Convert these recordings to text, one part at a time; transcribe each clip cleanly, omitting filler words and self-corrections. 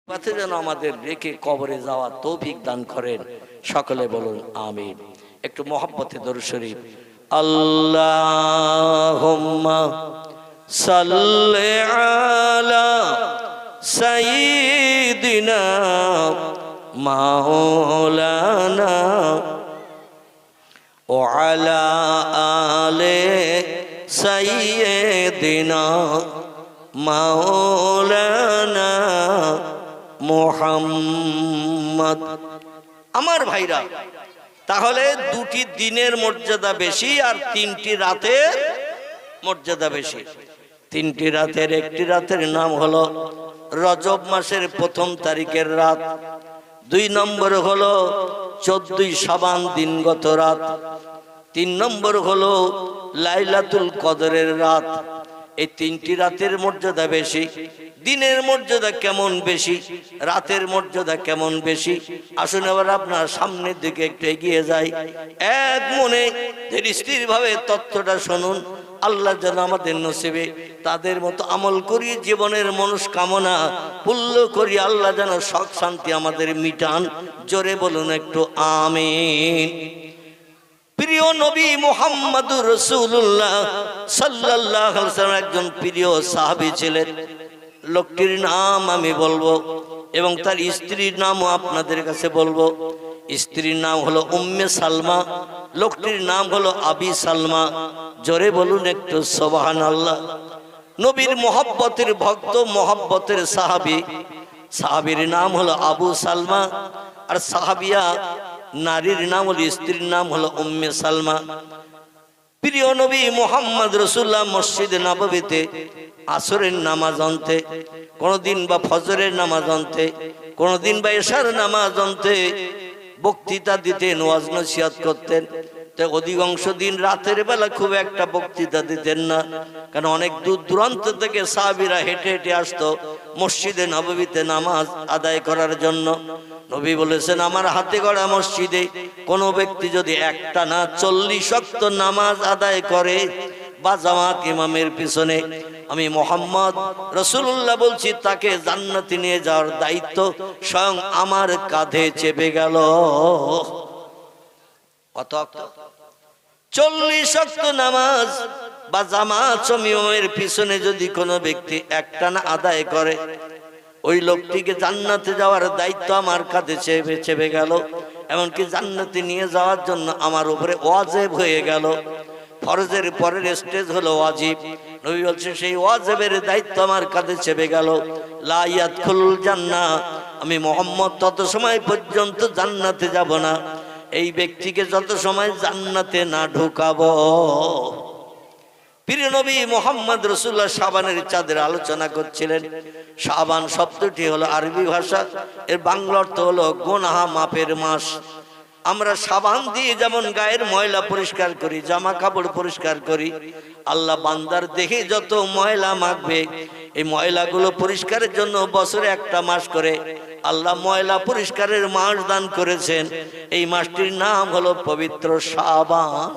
পথে যেন আমাদের রেখে কবরে যাওয়া তৌফিক দান করেন। সকলে বলুন আমিন। একটু মহব্বতে দরুদ শরীফ। আল্লাহুম্মা সাল্লি আলা সাইয়্যিদিনা মাওলানা ওয়া আলা আলি সাইয়্যিদিনা মাওলানা মুহাম্মদ। আমার ভাইরা, তাহলে দুটি দিনের মর্যাদা বেশি আর তিনটি রাতের মর্যাদা বেশি। তিনটি রাতের একটি রাতের নাম হলো রজব মাসের প্রথম তারিখের রাত, 2 নম্বর হলো 14 শাবান দিনগত রাত, 3 নম্বর হলো লাইলাতুল কদরের রাত। এই তিনটি রাতের মর্যাদা বেশি। দিনের মর্যাদা কেমন বেশি, রাতের মর্যাদা কেমন বেশি, আসুন এবার আপনার সামনের দিকে একটু এগিয়ে যাই। এক মনে স্থির ভাবে তত্ত্বটা শুনুন। আল্লাহ যেন আমাদের নসিবে তাদের মতো আমল করি, জীবনের মনস্কামনা পূর্ণ করি। আল্লাহ যেন শখ শান্তি আমাদের মিটান। জোরে বলুন একটু আমিন। প্রিয় নবী মুহাম্মদুর রাসূলুল্লাহ সাল্লাল্লাহু আলাইহি ওয়াসাল্লাম একজন প্রিয় সাহাবী ছিলেন। লোকটির নাম আমি বলবো এবং তার স্ত্রীর নামও আপনাদের কাছে বলবো। স্ত্রীর নাম হলো উম্মে সালমা, লোকটির নাম হলো আবি সালমা। জোরে বলুন একটু সুবহানাল্লাহ। নবীর মহব্বতের ভক্ত, মহব্বতের সাহাবী। সাহাবীর নাম হলো আবু সালমা, আর সাহাবিয়া নারীর নাম হলো, স্ত্রীর নাম হলো উম্মে সালমা। প্রিয় নবী মুহাম্মদ রাসূলুল্লাহ মসজিদে নববীতে আসরের নামাজ আনতে, কোনদিন বা ফজরের নামাজ আনতে, কোনদিন বা এশার নামাজ আনতে বক্তৃতা দিতেন, ওয়াজ নসিহত করতেন। তো অধিকাংশ দিন রাতের বেলা খুব একটা বক্তৃতা দিতেন না, কারণ অনেক দূর দূরান্ত থেকে সাহাবীরা হেঁটে হেঁটে আসতো মসজিদে নববীতে নামাজ আদায় করার জন্য। নবী বলেছেন, আমার হাতে গড়া মসজিদে কোনো ব্যক্তি যদি একটা না 40 ওয়াক্ত নামাজ আদায় করে বা জামাত ইমামের পিছনে, আমি মুহাম্মদ রাসূলুল্লাহ বলছি তাকে জান্নাতে নিয়ে যাওয়ার দায়িত্ব স্বয়ং আমার কাঁধে চেপে গেল। কত ওয়াক্ত? 40 ওয়াক্ত নামাজ বা জামাত ইমামের পিছনে যদি কোনো ব্যক্তি একটা না আদায় করে, ওই লোকটিকে জান্নাতে যাওয়ার দায়িত্ব আমার কাঁধে চেপে গেল। এমনকি জান্নাতে নিয়ে যাওয়ার জন্য আমার উপরে ওয়াজিব হয়ে গেল। ফরজের পরের স্টেজ হলো ওয়াজিব। নবী বলছেন সেই ওয়াজিবের দায়িত্ব আমার কাঁধে চেপে গেল। লা ইয়াদখুলুল জান্নাহ, আমি মুহাম্মদ তত সময় পর্যন্ত জান্নাতে যাব না এই ব্যক্তিকে যত সময় জান্নাতে না ঢোকাবো। প্রিয় নবী মুহাম্মদ রাসূলুল্লাহ শাবানের চাঁদের আলোচনা করছিলেন। শাবান শব্দটি হলো আরবি ভাষা, এর বাংলা অর্থ হলো গুনাহ মাপের মাস। আমরা সাবান দিয়ে যেমন গায়ের ময়লা পরিষ্কার করি, জামা কাপড় পরিষ্কার করি, আল্লাহ বান্দার দেখে যত ময়লা মাখবে এই ময়লাগুলো পরিষ্কারের জন্য বছরে একটা মাস করে আল্লাহ ময়লা পরিষ্কারের মাস দান করেছেন। এই মাসটির নাম হলো পবিত্র শাবান।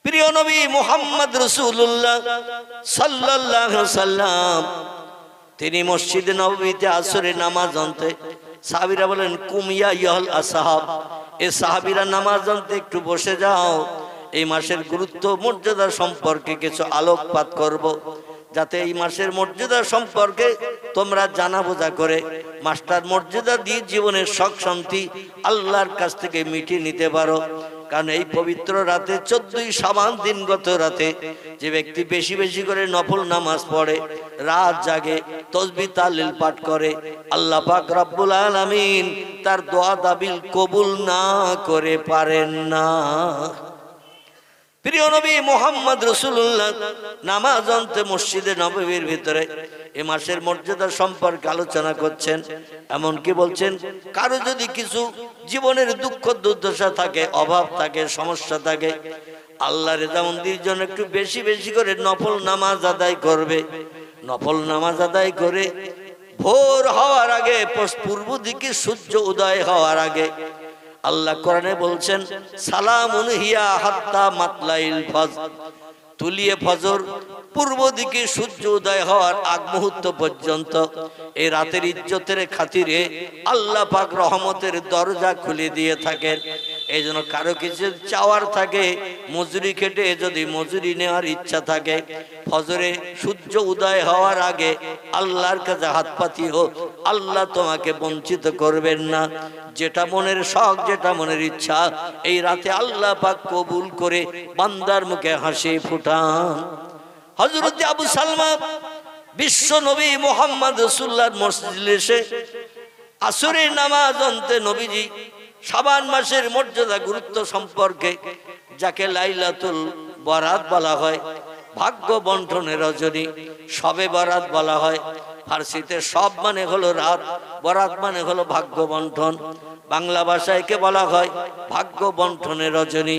প্রিয় নবী মুহাম্মদ রাসূলুল্লাহ সাল্লাল্লাহু আলাইহি ওয়াসাল্লাম তিনি মসজিদে নববীতে আসরের নামাজ আনতে, সাহাবীরা বলেন কুমিয়া ইয়াল আসহাব, এই সাহাবীরা নামাজ আনতে একটু বসে যাও, এই মাসের গুরুত্ব মর্যাদা সম্পর্কে কিছু আলোকপাত করব, যাতে এই মাসের মর্যাদা সম্পর্কে তোমরা জানা বোঝা করে মাসটার মর্যাদা দিয়ে জীবনের সুখ শান্তি আল্লাহর কাছ থেকে মিটিয়ে নিতে পারো। কারণ এই পবিত্র রাতে 14 শাবান দিনগত রাতে যে ব্যক্তি বেশি বেশি করে নফল নামাজ পড়ে, রাত জাগে, তাসবিহ তাহলিল পাঠ করে, আল্লাহ পাক রব্বুল আলামিন তার দোয়া দাবিল কবুল না করে পারেন না। প্রিয় নবী মুহাম্মদ রাসূলুল্লাহ নামাজ আনতে মসজিদে নববীর ভিতরে এই মাসের মর্যাদা সম্পর্কে আলোচনা করছেন। এমনকি বলছেন, কারো যদি কিছু জীবনের দুঃখ দুর্দশা থাকে, অভাব থাকে, সমস্যা থাকে, আল্লাহর রেজামন্দির জন্য একটু বেশি বেশি করে নফল নামাজ আদায় করবে। নফল নামাজ আদায় করে ভোর হওয়ার আগে, পূর্ব দিকে সূর্য উদয় হওয়ার আগে আল্লাহ কোরআনে বলছেন, সালামুন হিয়া হাত্তা মাতলাইল ফজর, তুলিয়ে ফজর পূর্ব দিকে সূর্য উদয় হওয়ার আগ মুহূর্ত পর্যন্ত এই রাতের ইজ্জতের খাতিরে আল্লাহ পাক রহমতের দরজা খুলে দিয়ে থাকেন। এই জন্য কারো কিছু চাওয়ার থাকে, মজুরি খেটে যদি মজুরি নেওয়ার ইচ্ছা থাকে, ফজরে সূর্য উদয় হওয়ার আগে আল্লাহর কাছে হাত পাতিও, আল্লাহ তোমাকে বঞ্চিত করবেন না। যেটা মনের শখ, যেটা মনের ইচ্ছা, এই রাতে আল্লাহ পাক কবুল করে বান্দার মুখে হাসি ফুটান। হযরত আবু সালমা বিশ্ব নবী মুহাম্মদ রাসূলুল্লাহর মসজিদে এসে আসরের নামাজ অন্তে নবীজি শাবান মাসের মর্যাদা গুরুত্ব সম্পর্কে, যাকে লাইলাতুল বরাত বলা হয়, ভাগ্য বন্টনের রজনী, শবে বরাত বলা হয়। ফার্সিতে সব মানে হলো রাত, বরাত মানে হলো ভাগ্য বন্টন। বাংলা ভাষায় কে বলা হয় ভাগ্য বন্টনের রজনী।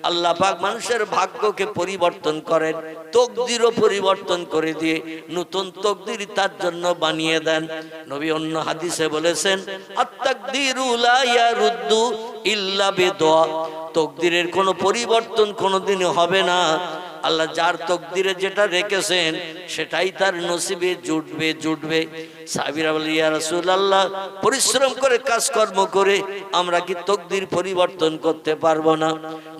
আল্লাহ পাক মানুষের ভাগ্যকে পরিবর্তন করেন, তকদিরও পরিবর্তন করে দিয়ে নতুন তকদির তার জন্য বানিয়ে দেন। নবী অন্য হাদিসে বলেছেন, আত-তাকদিরু লা ইয়ারুদ্দু ইল্লা বিদুআ, তকদিরের কোনো পরিবর্তন কোনোদিনই হবে না। আল্লাহ যার তকদিরে যেটা রেখেছেন সেটাই তার নসিবে জুটবে। সাহাবীরা বলে, ইয়া রাসূলুল্লাহ, পরিশ্রম করে কাজকর্ম করে আমরা কি তকদির পরিবর্তন করতে পারবো না?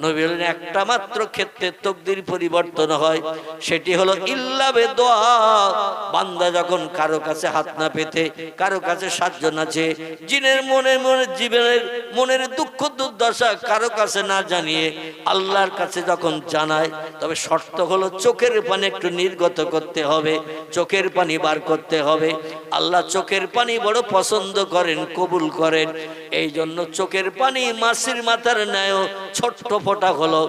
নবী বলেন, একটা মাত্র ক্ষেত্রে তকদির পরিবর্তন হয়, সেটি হলো ইল্লা বিদুআ। বান্দা যখন কারো কাছে হাত না পেতে, কারো কাছে সাহায্য না চেয়ে, জিনের জীবনের মনের দুঃখ দুর্দশা কারো কাছে না জানিয়ে আল্লাহর কাছে যখন জানায়, তবে শর্ত হলো চোখের পানি একটু নির্গত করতে হবে, চোখের পানি বার করতে হবে। আল্লাহ চোখের পানি বড় পছন্দ করেন, কবুল করেন। এই জন্য চোখের পানি মাছির মাথার ন্যায় ছোট্ট ফোঁটা হলো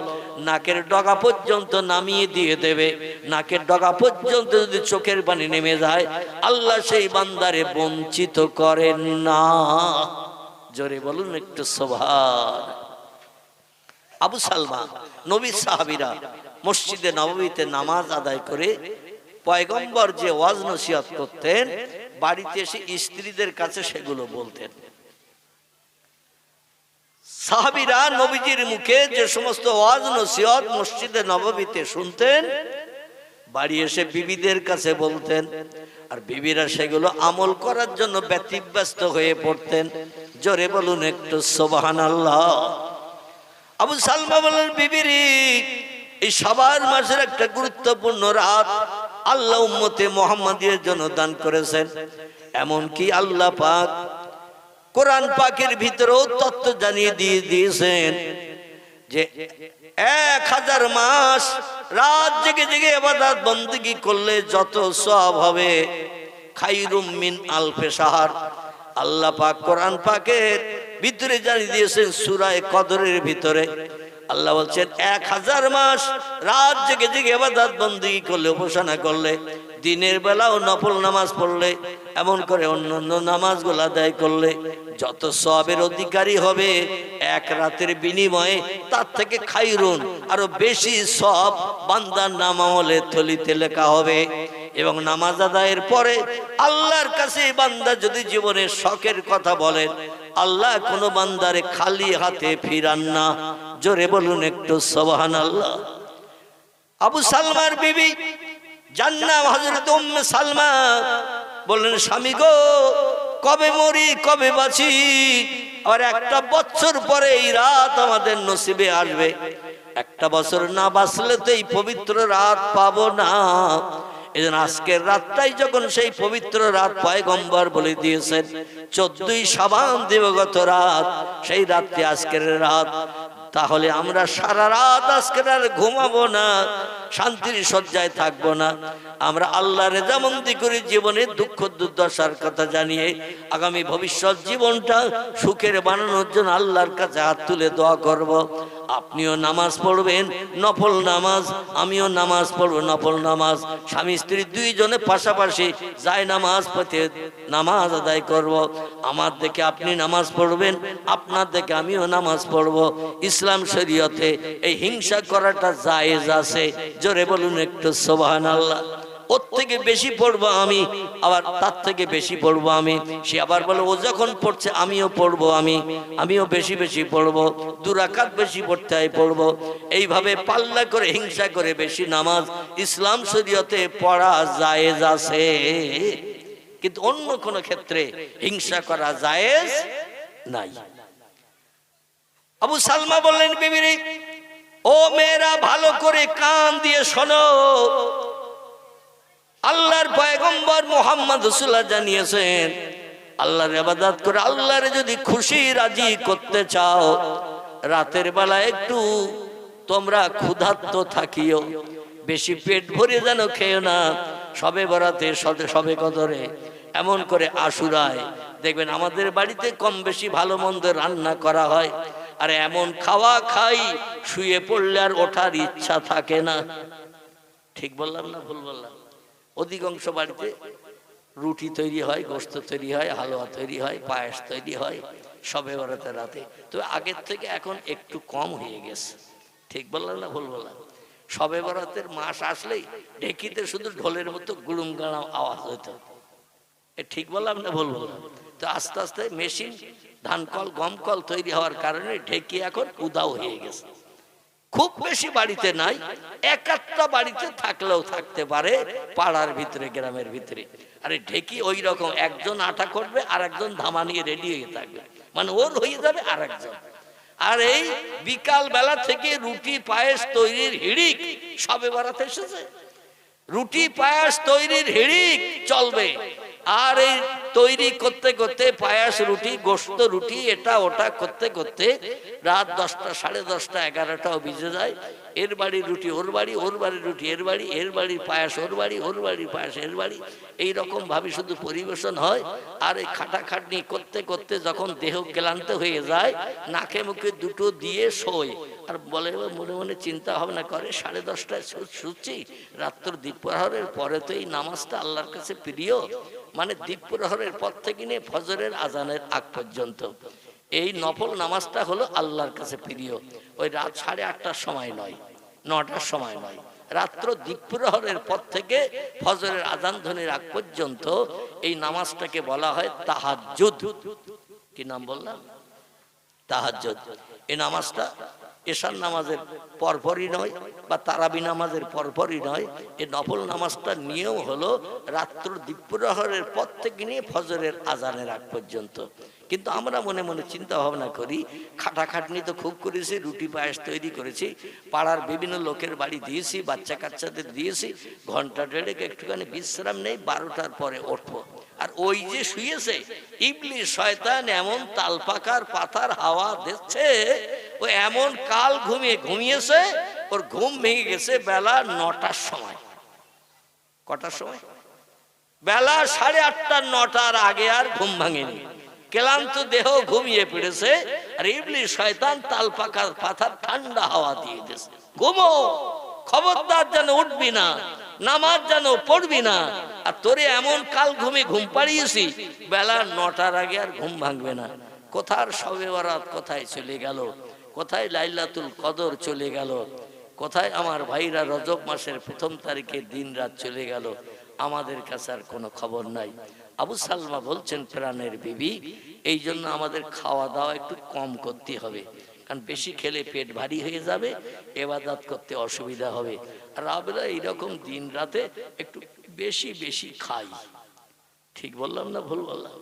নাকের ডগা পর্যন্ত নামিয়ে দিয়ে দেবে। নাকের ডগা পর্যন্ত যদি চোখের পানি নেমে যায়, আল্লাহ সেই বান্দারে বঞ্চিত করেন না। জোরে বলুন একটু সুবহান। আবু সালমা, নবী সাহাবীরা মসজিদে নববীতে নামাজ আদায় করে পয়গম্বর যে ওয়াজ নসিহত করতেন, বাড়িতে এসে স্ত্রীদের কাছে সেগুলো বলতেন। সাহাবীরা নবীজির মুখে যে সমস্ত ওয়াজ নসিহত মসজিদে নববীতে শুনতেন, বাড়ি এসে বিবিদের কাছে বলতেন, আর বিবিরা সেগুলো আমল করার জন্য ব্যতিব্যস্ত হয়ে পড়তেন। জোরে বলুন একটু সুবহানাল্লাহ। আবু সালমা বলেন, বিবিরি, এই শাবান মাসের একটা গুরুত্বপূর্ণ রাত আল্লাহ উম্মতে মুহাম্মাদির জন্য দান করেছেন। এমন কি আল্লাহ পাক কোরআন পাকের ভিতরেও তত্ত্ব জানিয়ে দিয়েছেন যে 1000 মাস রাত জেগে জেগে ইবাদত বندگی করলে যত সওয়াব হবে, খায়রুম মিন আলফি শাহর। আল্লাহ পাক কোরআন পাকের ভিতরে জানিয়ে দিয়েছেন সূরা কদরের ভিতরে। আল্লাহ বলছেন 1000 মাস রাত জেগে জেগে ইবাদত বندگی করলে, উপাসনা করলে, দিনের বেলাও নফল নামাজ পড়লে, এমন করে অন্যান্য নামাজগুলো আদায় করলে যত সওয়াবের অধিকারী হবে, এক রাতের বিনিময়ে তার থেকে খায়রুন আরো বেশি সওয়াব বান্দার নামামলে থলিতে লেখা হবে। এবং নামাজ আদায়ের পরে আল্লাহর কাছে বান্দা যদি জীবনের শখের কথা বলেন, আল্লাহ কোন বান্দারে খালি হাতে ফিরান না। জোরে বলুন একটু সুবহানাল্লাহ। আবু সালমার বিবি জান্নাত হযরত উম্মে সালমা বললেন, স্বামী গো, কবে মরি কবে বাঁচি, আর একটা বছর পরে এই রাত আমাদের নসিবে আসবে। একটা বছর না বাঁচলে তো এই পবিত্র রাত পাবো না। এজন্য আজকের রাতটাই যখন সেই পবিত্র রাত পয়গম্বর বলে দিয়েছেন, 14ই শাবান দিবগত রাত, সেই রাতটি আজকের রাত। তাহলে আমরা সারা রাত আজকে আর ঘুমাবো না, শান্তির শয্যায় থাকবো না। আমরা আল্লাহর রেজামন্দি করে জীবনে দুঃখ দুর্দশার কথা জানিয়ে আগামী ভবিষ্যৎ জীবনটা সুখের বানানোর জন্য আল্লাহর কাছে হাত তুলে দোয়া করব। আপনিও নামাজ পড়বেন নফল নামাজ, আমিও নামাজ পড়ব নফল নামাজ। স্বামী স্ত্রী দুইজনে পাশাপাশি যায় নামাজ পড়ে নামাজ আদায় করব। আমার দেখে আপনি নামাজ পড়বেন, আপনার দেখে আমিও নামাজ পড়ব। ইসলাম শরীয়তে এই হিংসা করাটা জায়েজ আছে। জোরে বলুন একটু সুবহানাল্লাহ। ওর থেকে বেশি পড়বো আমি, আবার তার থেকে বেশি পড়বো আমি। সে আবার বলে ও যখন পড়ছে আমিও পড়বো, আমিও বেশি বেশি পড়বো, 2 রাকাত বেশি পড়তে হয় পড়বো। এইভাবে পাল্লা করে হিংসা করে বেশি নামাজ ইসলাম শরীয়তে পড়া জায়েজ আছে, কিন্তু অন্য কোন ক্ষেত্রে হিংসা করা জায়েজ নাই। আবু সালমা বললেন বিবিরে, ও মেয়েরা ভালো করে কান দিয়ে শোনো, আল্লাহর পয়গম্বর মুহাম্মদ রাসূলুল্লাহ জানিয়েছেন আল্লাহর ইবাদত করে আল্লাহর যদি খুশি রাজি করতে চাও, রাতের বেলা একটু তোমরা ক্ষুধার্ত থাকিও, বেশি পেট ভরে যেন খেও না। সবে বরাতে, সবে কদরে, এমন করে আশুরায় দেখবেন আমাদের বাড়িতে কম বেশি ভালো মন্দ রান্না করা হয়, আর এমন খাওয়া খাই শুয়ে পড়লে আর ওঠার ইচ্ছা থাকে না। ঠিক বললাম না ভুল বললাম? অধিকাংশ বাড়িতে রুটি তৈরি হয়, গোশত তৈরি হয়, হালুয়া তৈরি হয়, পায়েস তৈরি হয় সবে বরাতে রাতে। তো আগের থেকে এখন একটু কম হয়ে গেছে। ঠিক বললাম না ভুল বললাম? সবে বরাতের মাস আসলেই ঢেকিতে শুধু ঢোলের মতো গুড়ুম গাড়াম আওয়াজ হতো। ঠিক বললাম না ভুল বললাম? তো আস্তে আস্তে মেশিন, ধান কল, গম কল তৈরি হওয়ার কারণে ঢেকি এখন উদাও হয়ে গেছে। খুব বেশি বাড়িতে নাই, 1-8টা বাড়িতে থাকলেও থাকতে পারে পাড়ার ভিতরে, গ্রামের ভিতরে। আরে ঢেকি ওই রকম, একজন আটা করবে আর একজন ধামা নিয়ে রেডি হয়ে থাকবে, মানে ওর হয়ে যাবে আর একজন। আর এই বিকাল বেলা থেকে রুটি পায়েস তৈরির হিড়িক সবে বরাতে এসেছে। রুটি পায়েস তৈরির হিড়িক চলবে, আর এই তৈরি করতে করতে পায়েস, রুটি, গোশত, রুটি, এটা ওটা করতে করতে রাত 10টা, 10:30, 11টাও বেজে যায়। এর বাড়ির রুটি ওর বাড়ি, ওর বাড়ির রুটি এর বাড়ি, এর বাড়ির পায়েস ওর বাড়ি, ওর বাড়ির পায়েস এর বাড়ি, এইরকম ভাবে শুধু পরিবেশন হয়। আর এই খাটাখাটনি করতে করতে যখন দেহ ক্লান্ত হয়ে যায়, নাকে মুখে দুটো দিয়ে শোয়, আর বলে মনে মনে চিন্তা ভাবনা করে 10:30টায় শুচ্ছি, রাত্র দ্বীপ্রহরের পরে তো এই নামাজটা আল্লাহর কাছে প্রিয়, মানে দ্বীপ্রহরের পর থেকে নিয়ে ফজরের আজানের আগ পর্যন্ত এই নফল নামাজটা হলো আল্লাহর কাছে প্রিয়। ওই রাত 8:30টার সময় নয়, 9টার সময় নয়, রাত্র দ্বীপ্রহরের পর থেকে ফজরের আজান ধ্বনির আগ পর্যন্ত এই নামাজটাকে বলা হয় তাহাজ্জুদ। কি নাম বললাম? তাহাজ্জুদ। এই নামাজটা এশার নামাজের পরপরই নয়, বা তারাবি নামাজের পরপরই নয়। এই নফল নামাজটার নিয়ম হলো রাত্র দ্বীপ্রহরের পর থেকে নিয়ে ফজরের আজানের আগ পর্যন্ত। কিন্তু আমরা মনে মনে চিন্তা ভাবনা করি, খাটাখাটনি তো খুব করেছি, রুটি পায়েস তৈরি করেছি, পাড়ার বিভিন্ন লোকের বাড়ি দিয়েছি, বাচ্চা কাচ্চাদের দিয়েছি, ঘন্টা দেড়েক একটুখানি বিশ্রাম নেই, 12টার পরে উঠবো। আর ওই যে শুয়েছে ইবলিস শয়তান, এমন তালপাকার পাতার হাওয়া দিচ্ছে, ও এমন কাল ঘুমিয়েছে, ওর ঘুম ভেঙে গেছে বেলা 9টার সময়। কটার সময়? বেলা 8:30, 9টার আগে আর ঘুম ভাঙেনি, ক্লান্ত দেহ ঘুমিয়ে পড়েছে। আর ইবলিস শয়তান তালপাকার পাতার ঠান্ডা হাওয়া দিয়ে দিয়েছে, ঘুমো, খবরদার যেন উঠবি না, নামাজ যেন পড়বি না। আর তোরে এমন কাল ঘুম পাড়িয়েছি, বেলা 9টার আগে আর ঘুম ভাঙবে না। কোথার শবে বরাত কোথায় চলে গেল, কোথায় লাইলাতুল কদর চলে গেল, কোথায় আমার ভাইরা রজব মাসের 1ম তারিখে দিন রাত চলে গেল, আমাদের কাছে আর কোনো খবর নাই। আবু সালমা বলছেন, প্রাণের বিবি, এই জন্য আমাদের খাওয়া দাওয়া একটু কম করতে হবে, কারণ বেশি খেলে পেট ভারী হয়ে যাবে, ইবাদত করতে অসুবিধা হবে। আর আমরা এইরকম দিন রাতে একটু বেশি বেশি খাই। ঠিক বললাম না ভুল বললাম?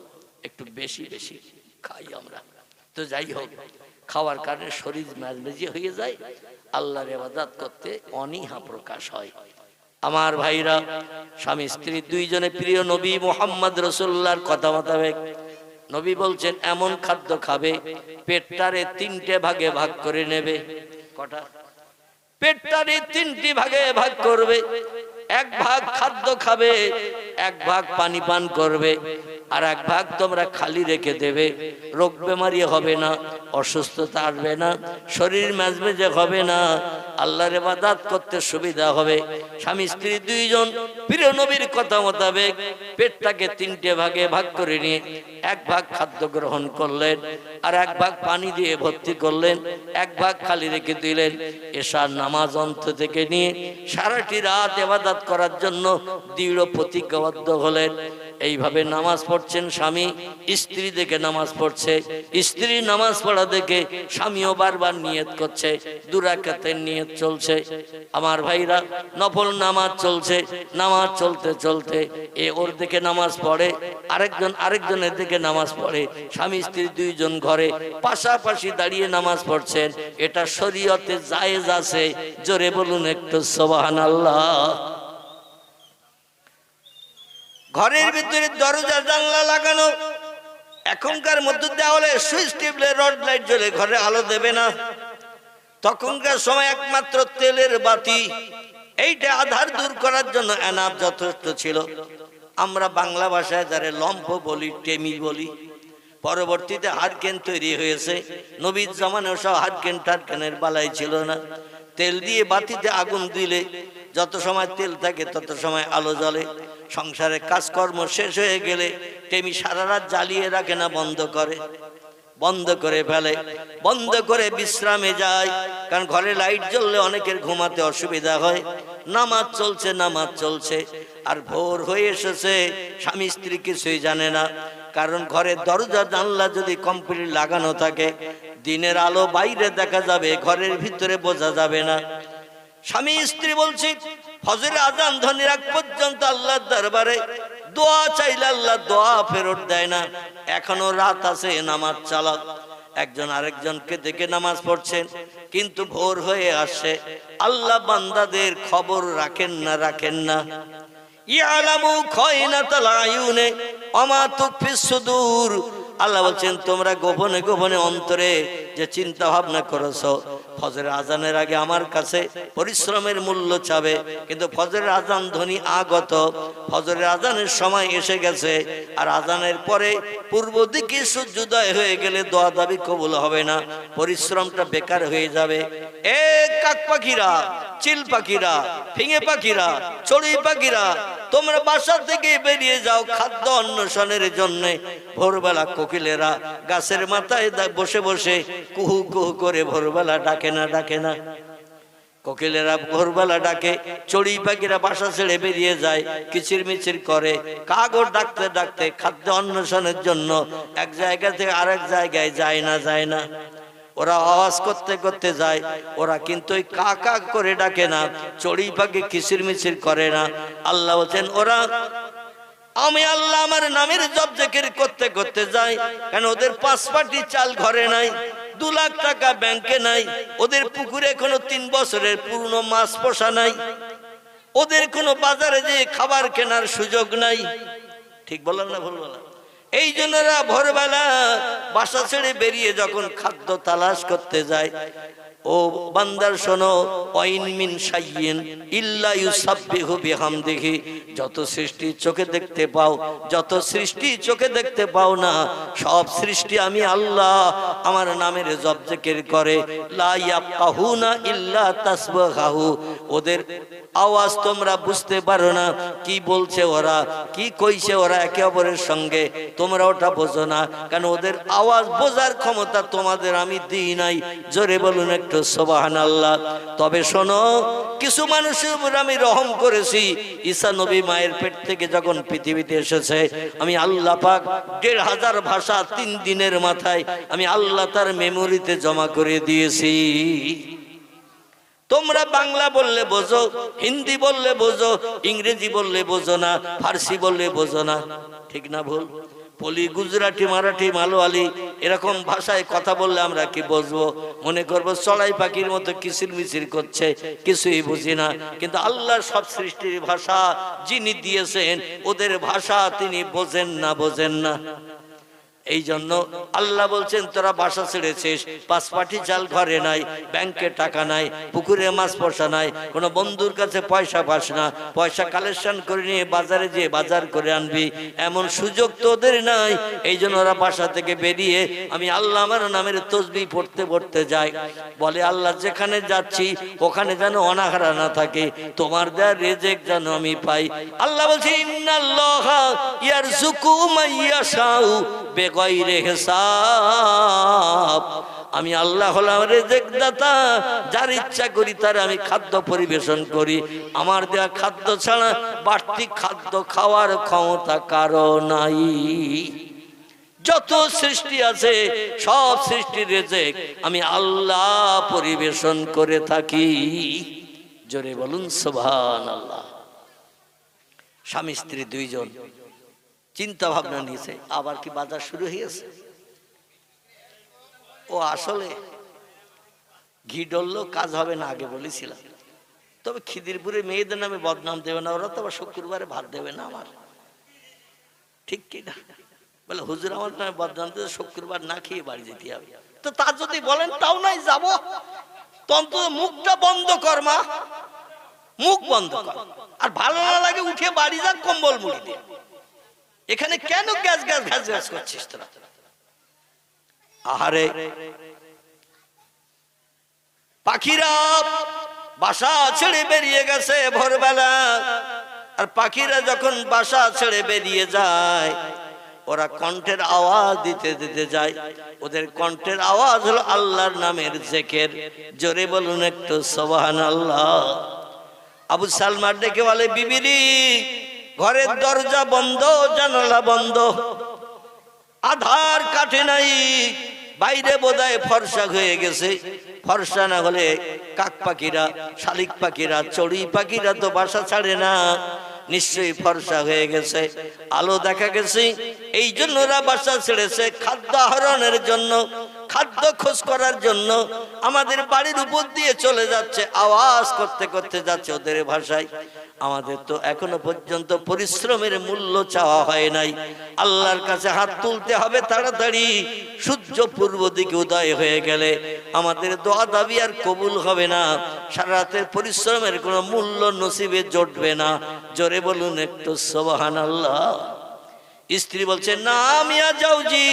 একটু বেশি বেশি খাই আমরা। তো যাই হোক, খাওয়ার কারণে শরীর মেজমেজি হয়ে যায়, আল্লাহর ইবাদত করতে অনীহা প্রকাশ হয়। আমার ভাইরা, স্বামী স্ত্রী দুইজনে প্রিয় নবী মুহাম্মদ রাসূলুল্লাহর কথা মোতাবেক নবী বলছেন এমন খাদ্য খাবে পেটটারে 3টে ভাগে ভাগ করে নেবে। কটা? পেটটারে 3টি ভাগে ভাগ করবে। 1 ভাগ খাদ্য খাবে, 1 ভাগ পানি পান করবে। আর এক ভাগ তোমরা খালি রেখে দেবে। রোগ বেমারি হবে না, অসুস্থতা আসবে না, শরীর মেজমেজে হবে না, আল্লাহর ইবাদত করতে সুবিধা হবে। স্বামী স্ত্রী দুইজন প্রিয় নবীর কথা মোতাবেক পেটটাকে তিনটে ভাগে ভাগ করে নিয়ে এক ভাগ খাদ্য গ্রহণ করলেন, আর এক ভাগ পানি দিয়ে ভর্তি করলেন, এক ভাগ খালি রেখে দিলেন। এশার নামাজ অন্ত থেকে নিয়ে সারাটি রাত ইবাদত করার জন্য দৃঢ় প্রতিজ্ঞাবদ্ধ হলেন। এইভাবে নামাজ পড়ছেন স্বামী, স্ত্রী দেখে নামাজ পড়ছে, স্ত্রী নামাজ পড়া দেখে স্বামীও বারবার নিয়ত করছে, 2 রাকাতের নিয়ত চলছে। আমার ভাইরা, নফল নামাজ চলছে, নামাজ চলতে চলতে ওর দিকে নামাজ পড়ে, আরেকজনের দিকে নামাজ পড়ে, স্বামী স্ত্রী দুইজন ঘরে পাশাপাশি দাঁড়িয়ে নামাজ পড়ছেন। এটা শরীয়তে জায়েজ আছে, জোরে বলুন একটু সুবহানাল্লাহ। ঘরের ভিতরে দরজা জানলা লাগানো, এখনকার মধ্যে দেওয়ালে সুইচ টিপলে রড লাইট জ্বলে, ঘরে আলো দেবে না। তখনকার সময় একমাত্র তেলের বাতি, এইটা আধার দূর করার জন্য এনাফ যথেষ্ট ছিল। আমরা বাংলা ভাষায় যারা লম্ফ বলি, টেমি বলি। পরবর্তীতে হারকেন তৈরি হয়েছে, নবীর জামানেও সব হারকেন টারকেনের বালাই ছিল না। তেল দিয়ে বাতিতে আগুন দিলে যত সময় তেল থাকে তত সময় আলো জ্বলে। সংসারে কাজকর্ম শেষ হয়ে গেলে টেমি সারা রাত জ্বালিয়ে রাখে না, বন্ধ করে ফেলে, বন্ধ করে বিশ্রামে যায়। কারণ ঘরে লাইট জ্বললে অনেকের ঘুমাতে অসুবিধা হয়। নামাজ চলছে, আর ভোর হয়ে এসেছে, স্বামী স্ত্রী কিছুই জানে না। কারণ ঘরের দরজা জানলা যদি কমপ্লিট লাগানো থাকে, দিনের আলো বাইরে দেখা যাবে, ঘরের ভিতরে বোঝা যাবে না। স্বামী স্ত্রী বলছি, ফজরের আজান ধ্বনির আগ পর্যন্ত আল্লাহর দরবারে দোয়া চাইলে আল্লাহ দোয়া ফেরত দেয় না। এখনো রাত আছে, নামাজ চালাও। একজন আরেকজনকে দেখে নামাজ পড়ছেন, কিন্তু ভোর হয়ে আসে। আল্লাহ বান্দাদের খবর রাখেন না। ইয়ালামু খায়নাতাল আয়ুনে ওমা তুখফিস সুদূর। আল্লাহ বলছেন, তোমরা গোপনে গোপনে অন্তরে যে চিন্তা ভাবনা করেছো, ফজরের আজানের আগে আমার কাছে পরিশ্রমের মূল্য চাবে, কিন্তু ফজরের আজান ধ্বনি আগত, ফজরের আজানের সময় এসে গেছে, আর আজানের পরে পূর্ব দিকে সূর্যোদয় হয়ে গেলে দোয়া দাবি কবুল হবে না, পরিশ্রমটা বেকার হয়ে যাবে। কাক পাখিরা, চিল পাখিরা, ফিঙে পাখিরা, চড়ুই পাখিরা, তোমরা বাসা থেকে বেরিয়ে যাও খাদ্য অন্বেষণের জন্য। ভোরবেলা কোকিলেরা গাছের মাথায় বসে বসে কুহু কুহু করে ভোরবেলা ডাকে না। কোকিলেরা ভোরবেলা ডাকে, চড়ুই পাখিরা বাসা ছেড়ে বেরিয়ে যায়, কিচির মিচির করে। কাগর ডাকতে ডাকতে খাদ্য অন্বেষণের জন্য এক জায়গা থেকে আরেক জায়গায় যায় না। ওরা আওয়াজ করতে করতে যায়, ওরা কিন্তু ওই কাকা করে ডাকে না, চড়ুই পাখি কিচির মিচির করে না। আল্লাহ বলছেন, আমি আল্লাহ আমার নামের জপ জিকির করতে করতে যাই। কেন ওদের 5 পাটি চাল ঘরে নাই, 2 লাখ টাকা ব্যাংকে নাই, ওদের পুকুরে কোনো 3 বছরের পুরনো মাছ পোষা নাই, ওদের কোনো বাজারে যে খাবার কেনার সুযোগ নাই। ঠিক বললাম না ভুল বললাম? এই জন্য ভোরবেলা বাসা ছেড়ে বেরিয়ে যখন খাদ্য তালাশ করতে যায়, ও বান্দার শোনো, ওয়াইন মিন শাইইন ইল্লা ইউসাব্বিহু বিহামদিহি। যত সৃষ্টি চোখে দেখতে পাও না, সব সৃষ্টি আমি আল্লাহ আমার নামের জপ জিকির করে। লা ইয়াফকাহুনা ইল্লা তাসবিহাহু। ওদের আওয়াজ তোমরা বুঝতে পারো না, কি বলছে ওরা, কি কইছে ওরা একে অপরের সঙ্গে, তোমরা ওটা বোঝো না। কারণ ওদের আওয়াজ বোঝার ক্ষমতা তোমাদের আমি দিই নাই। জোরে বলুন একটু সুবহানাল্লাহ। তবে শোনো, কিছু মানুষের উপর আমি রহম করেছি। ঈসা নবী মায়ের পেট থেকে যখন পৃথিবীতে এসেছে, আমি আল্লাহ পাক 1500 ভাষা 3 দিনের মাথায় আমি আল্লাহ তার মেমোরিতে জমা করে দিয়েছি। তোমরা বাংলা বললে বোঝো, হিন্দি বললে বোঝো, ইংরেজি বললে বোঝো না, ফার্সি বললে বোঝো না। ঠিক না ভুল? পলি, গুজরাটি, মারাঠি, মালয়ালি এরকম ভাষায় কথা বললে আমরা কি বুঝবো? মনে করবো চড়াই পাখির মতো কিচির মিচির করছে, কিছুই বুঝি না। কিন্তু আল্লাহ সব সৃষ্টির ভাষা যিনি দিয়েছেন, ওদের ভাষা তিনি বোঝেন না। এই জন্য আল্লাহ বলছেন তোরা বাসা ছেড়েছিস, 5 পাটি চাল ঘরে নাই, ব্যাংকে টাকা নাই, পুকুরে মাছ পোষা নাই, কোনো বন্ধুর কাছে পয়সা পাস না, পয়সা কালেকশন করে নিয়ে বাজারে যেয়ে বাজার করে আনবি, এমন সুযোগ তো ওদের নাই। এই জন্য ওরা বাসা থেকে বেরিয়ে আমি আল্লাহ আমার নামের তসবিহ পড়তে পড়তে যাই। বলে আল্লাহ যেখানে যাচ্ছি ওখানে যেন অনাহারা না থাকে, তোমার দেয়া রিজিক যেন আমি পাই। আল্লাহ বলছে ইন্নাল্লাহা ইয়ারযুকু মাইয়াশাউ বেগাইরি হিসাব। আমি আল্লাহ হলাম রিজিক দাতা, যার ইচ্ছা করি তার আমি খাদ্য পরিবেশন করি। আমার দেয়া খাদ্য ছাড়া বাড়তি খাদ্য খাওয়ার ক্ষমতা কারো নাই। যত সৃষ্টি আছে সব সৃষ্টির রিজিক আমি আল্লাহ পরিবেশন করে থাকি। জোরে বলুন সুবহানাল্লাহ। স্বামী স্ত্রী দুইজন চিন্তা ভাবনা নিয়েছে, আবার কি বাজার শুরু হয়েছে? ও আসলে ঘি ডললেও কাজ হবে না, আগে বলেছিলাম। তবে খিদিরপুরে মেয়েদের নামে বদনাম দেবে না, ওরা তো আবার শুক্রবারে ভাত দেবে না আমার, ঠিক কিনা? বলে হুজুর আমার নামে বদনাম দেবে, শুক্রবার না খেয়ে বাড়ি যেতে হবে। তো তা যদি বলেন তাও নাই যাবো, তো অন্তত মুখটা বন্ধ কর মা, মুখ বন্ধ কর। আর ভালো না লাগে উঠে বাড়ি যা, কম্বল মুড়ি দিয়ে। এখানে কেন গ্যাস গ্যাস ঘ্যাস ঘ্যাস করছিস তোরা? আহারে পাখিরা বাসা ছেড়ে বেরিয়ে গেছে ভোরবেলা। আর পাখিরা যখন বাসা ছেড়ে বেরিয়ে যায়, ওরা কণ্ঠের আওয়াজ দিতে দিতে যায়। ওদের কণ্ঠের আওয়াজ হলো আল্লাহর নামের জিকির। জোরে বলুন একটু সুবহানাল্লাহ। আবু সালমা ডেকে বলে বিবিরি, ঘরের দরজা বন্ধ, জানালা বন্ধ, আধার কাটে নাই, বাইরে বোধহয় ফর্সা হয়ে গেছে। ফর্সা না হলে কাক পাখিরা, শালিক পাখিরা, চড়ুই পাখিরা তো বাসা ছাড়ে না, নিশ্চয়ই ফর্সা হয়ে গেছে, আলো দেখা গেছে। এই জন্য ওরা বাসা ছেড়েছে খাদ্য আহরণের জন্য, খাদ্য খোঁজ করার জন্য। আমাদের বাড়ির উপর দিয়ে চলে যাচ্ছে, আওয়াজ করতে করতে যাচ্ছে ওদের ভাষায়। আমাদের তো এখনো পর্যন্ত পরিশ্রমের মূল্য চাওয়া হয় নাই। আল্লাহর কাছে হাত তুলতে হবে তাড়াতাড়ি। সূর্য পূর্ব দিকে উদয় হয়ে গেলে আমাদের দোয়া দাবি আর কবুল হবে না। সারা রাতের পরিশ্রমের কোনো মূল্য নসিবে জুটবে না। জোরে বলুন একটু সুবহানাল্লাহ। স্ত্রী বলছে না মিয়া যাওজি,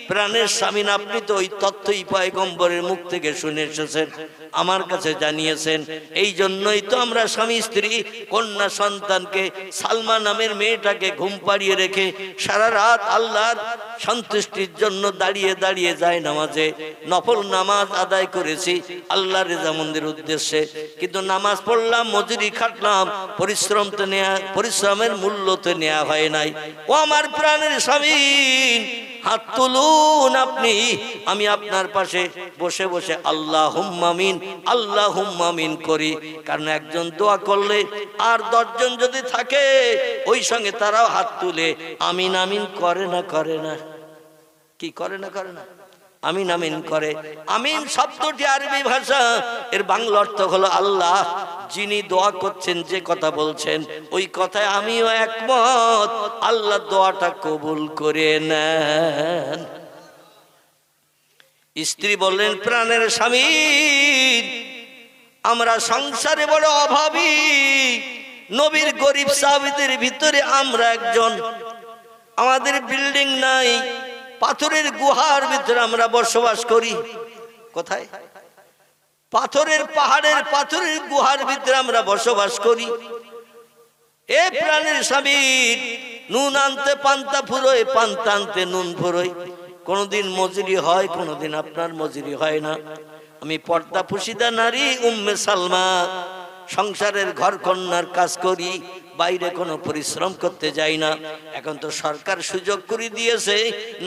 প্রাণের স্বামী আপনি তো ওই তথ্যই পয়গম্বরের মুখ থেকে শুনে এসেছেন, আমার কাছে জানিয়েছেন। এই জন্যই তো আমরা স্বামী স্ত্রী কন্যা সন্তানকে, সালমা নামের মেয়েটাকে ঘুম পাড়িয়ে রেখে সারা রাত আল্লাহর সন্তুষ্টির জন্য দাঁড়িয়ে দাঁড়িয়ে যায় নামাজে নফল নামাজ আদায় করেছি আল্লাহর রেজামন্দির উদ্দেশ্যে। কিন্তু নামাজ পড়লাম, মজুরি খাটলাম, পরিশ্রম তো নেয়া, পরিশ্রমের মূল্য তো নেওয়া হয় নাই। ও আমার প্রাণের স্বামী, হাত তুলুন আপনি, আমি আপনার পাশে বসে বসে আল্লাহুম্মা আমিন, আল্লাহুম্মা আমিন করি। কারণ একজন দোয়া করলে আর 10 জন যদি থাকে ওই সঙ্গে তারাও হাত তুলে আমিন আমিন করে না, করে না? কি করে না, করে না? আমিন আমিন করে। আমিন শব্দটি আরবি ভাষা, এর বাংলা অর্থ হলো আল্লাহ যিনি দোয়া করছেন, যে কথা বলছেন ওই কথায় আমিও একমত, আল্লাহ দোয়াটা কবুল করে নেন। স্ত্রী বললেন প্রাণের স্বামী, আমরা সংসারে বড় অভাবী, নবীর গরিব সাহাবীদের ভিতরে আমরা একজন। আমাদের বিল্ডিং নাই, পাথরের গুহার ভিতরে আমরা বসবাস করি। কোথায়? পাথরের পাহাড়ের পাথরের গুহার ভিতরে আমরা বসবাস করি। এ প্রাণের স্বামী, নুন আনতে পান্তা ফুরোয়, পান্তা আনতে নুন ফুরোয়। কোনদিন মজুরি হয়, কোনদিন আপনার মজুরি হয় না। আমি পর্দা পুশিদা নারী উম্মে সালমা, সংসারের ঘর কন্যার কাজ করি, বাইরে কোনো পরিশ্রম করতে যাই না। এখন তো সরকার সুযোগ করে দিয়েছে,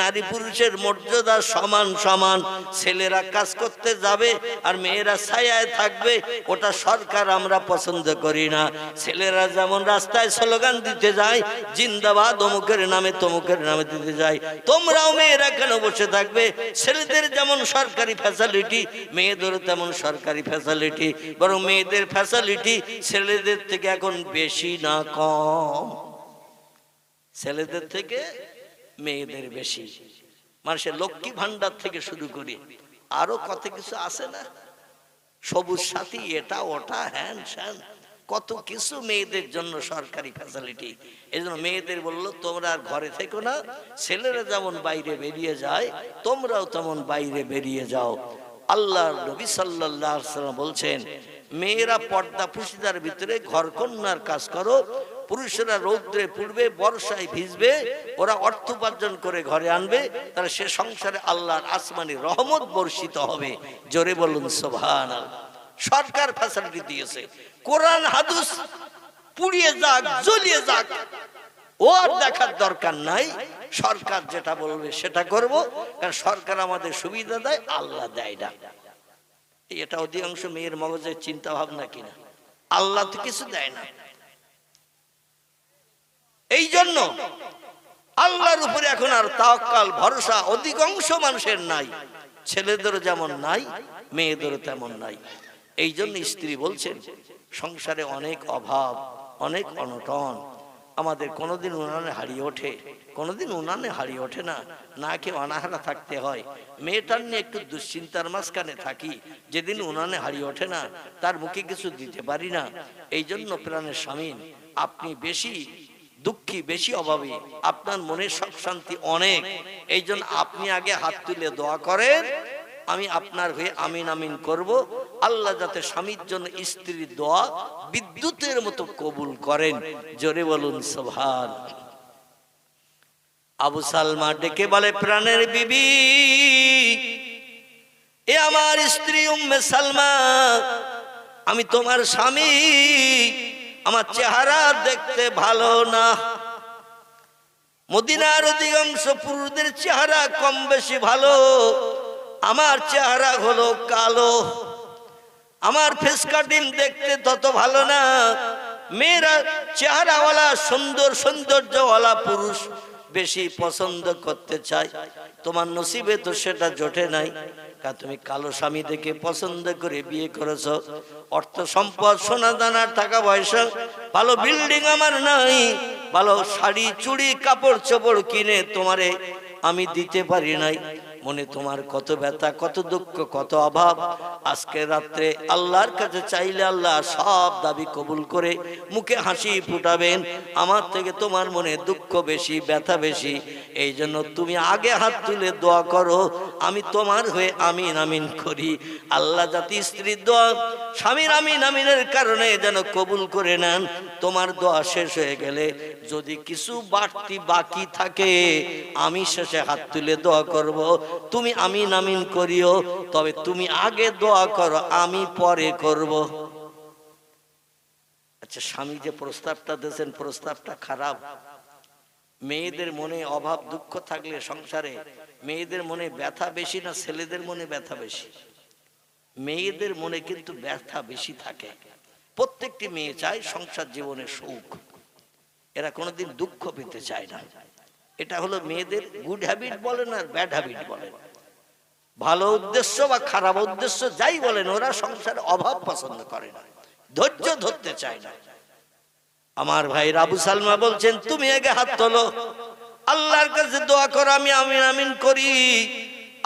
নারী পুরুষের মর্যাদা সমান সমান। ছেলেরা কাজ করতে যাবে আর মেয়েরা ছায়ায় থাকবে, ওটা সরকার আমরা পছন্দ করি না। ছেলেরা যেমন রাস্তায় স্লোগান দিতে যায় জিন্দাবাদ অমুকের নামে তমুকের নামে দিতে যায়, তোমরাও মেয়েরা কেন বসে থাকবে? ছেলেদের যেমন সরকারি ফ্যাসিলিটি, মেয়েদেরও তেমন সরকারি ফ্যাসিলিটি, বরং মেয়েদের ফ্যাসিলিটি ছেলেদের থেকে এখন বেশি না কম? ছেলেদের থেকে মেয়েদের বেশি। মানুষের লক্ষ্মী ভান্ডার থেকে শুরু করে আরো কত কিছু আছে না, সবুজ সাথী, এটা ওটা হ্যান স্যান, কত কিছু মেয়েদের জন্য সরকারি ফ্যাসিলিটি। এই জন্য মেয়েদের বললো তোমরা আর ঘরে থেকো না, ছেলেরা যেমন বাইরে বেরিয়ে যায় তোমরাও তেমন বাইরে বেরিয়ে যাও। আল্লাহর নবী সাল্লাল্লাহু আলাইহি ওয়াসাল্লাম বলছেন, মেয়েরা পর্দা পুশিদার ভিতরে ঘরকন্যার কাজ করো, পুরুষেরা রৌদ্রে পুড়বে, বর্ষায় ভিজবে, ওরা অর্থ উপার্জন করে ঘরে আনবে, তাহলে সে সংসারে আল্লাহর আসমানি রহমত বর্ষিত হবে। জোরে বলুন সুবহানাল্লাহ। সরকার ফ্যাসিলিটি দিয়েছে, কোরআন হাদিস পুড়িয়ে যাক জ্বলিয়ে যাক ও আর দেখার দরকার নাই, সরকার যেটা বলবে সেটা করব, কারণ সরকার আমাদের সুবিধা দেয়, আল্লাহ দেয় না। এটা অধিকাংশ মেয়ের মগজের চিন্তা ভাবনা কিনা, আল্লাহ তো কিছু দেয় না। এই জন্য আল্লাহর উপরে এখন আর তাওয়াক্কাল ভরসা অধিকাংশ মানুষের নাই, ছেলেদেরও যেমন নাই, মেয়েদেরও তেমন নাই। এই জন্য স্ত্রী বলছেন, সংসারে অনেক অভাব, অনেক অনটন, আমাদের কোনোদিন উনানে হারিয়ে ওঠে, কোনোদিন উনানে হারিয়ে ওঠে না, না খেয়ে অনাহারা থাকতে হয়। মেয়েটার নিয়ে একটু দুশ্চিন্তার মাঝখানে থাকি, যেদিন উনানে হারিয়ে ওঠে না তার মুখে কিছু দিতে পারি না। এই জন্য প্রাণের স্বামী, আপনি বেশি দুঃখী, বেশি অভাবী, আপনার মনে সুখ শান্তি অনেক। এই জন্য আপনি আগে হাত তুলে দোয়া করেন, আমি আপনার হয়ে আমিন আমিন করব। আল্লাহ যাতে স্বামীর জন্য স্ত্রীর দোয়া বিদ্যুতের মতো কবুল করেন। জোরে বলুন সুবহান। আবু সালমা ডেকে বলে, প্রাণের বিবি, এ আমার স্ত্রী উম্মে সালমা, আমি তোমার স্বামী, আমার চেহারা দেখতে ভালো না। মদিনার অধিকাংশ পুরুষদের চেহারা কম বেশি ভালো, আমার চেহারা হলো কালো, আমার ফেস কাটিং দেখতে তত ভালো না। মেয়েরা চেহারাওয়ালা সুন্দর সৌন্দর্যওয়ালা পুরুষ বেশি পছন্দ করতে চায়, তোমার নসিবে তো সেটা জোটে নাই, কারণ তুমি কালো স্বামী দেখে পছন্দ করে বিয়ে করেছ। অর্থ সম্পদ, সোনা দানা, টাকা পয়সা, ভালো বিল্ডিং আমার নাই, ভালো শাড়ি চুড়ি কাপড় চোপড় কিনে তোমারে আমি দিতে পারি নাই। মনে তোমার কত ব্যথা, কত দুঃখ, কত অভাব। আজকে রাত্রে আল্লাহর কাছে চাইলে আল্লাহ সব দাবি কবুল করে মুখে হাসি ফুটাবেন। আমার থেকে তোমার মনে দুঃখ বেশি, ব্যথা বেশি। এই জন্য তুমি আগে হাত তুলে দোয়া করো, আমি তোমার হয়ে আমিন আমিন করি। আল্লাহ যাতে স্ত্রীর দোয়া স্বামীর আমিন আমিনের কারণে যেন কবুল করে নেন। তোমার দোয়া শেষ হয়ে গেলে যদি কিছু বাড়তি বাকি থাকে, আমি শেষে হাত তুলে দোয়া করব, তুমি আমিন আমিন করিও। তবে তুমি আগে দোয়া করো, আমি পরে করব। আচ্ছা, স্বামী যে প্রস্তাবটা দিয়েছেন, প্রস্তাবটা খারাপ। মেয়েদের মনে অভাব দুঃখ থাকলে সংসারে মেয়েদের মনে ব্যথা বেশি না ছেলেদের মনে ব্যথা বেশি? মেয়েদের মনে কিন্তু ব্যথা বেশি থাকে। প্রত্যেকটি মেয়ে চায় সংসার জীবনের সুখ, এরা কোনোদিন দুঃখ পেতে চায় না। এটা হলো মেয়েদের গুড হ্যাবিট বলেন আর ব্যাড হ্যাবিট বলেন, ভালো উদ্দেশ্য বা খারাপ উদ্দেশ্য যাই বলেন, ওরা সংসারে অভাব পছন্দ করে না, ধৈর্য ধরতে চায় না। আমার ভাই আবু সালমা বলছেন, তুমি আগে হাত তোলো, আল্লাহর কাছে দোয়া করো, আমি আমিন আমিন করি,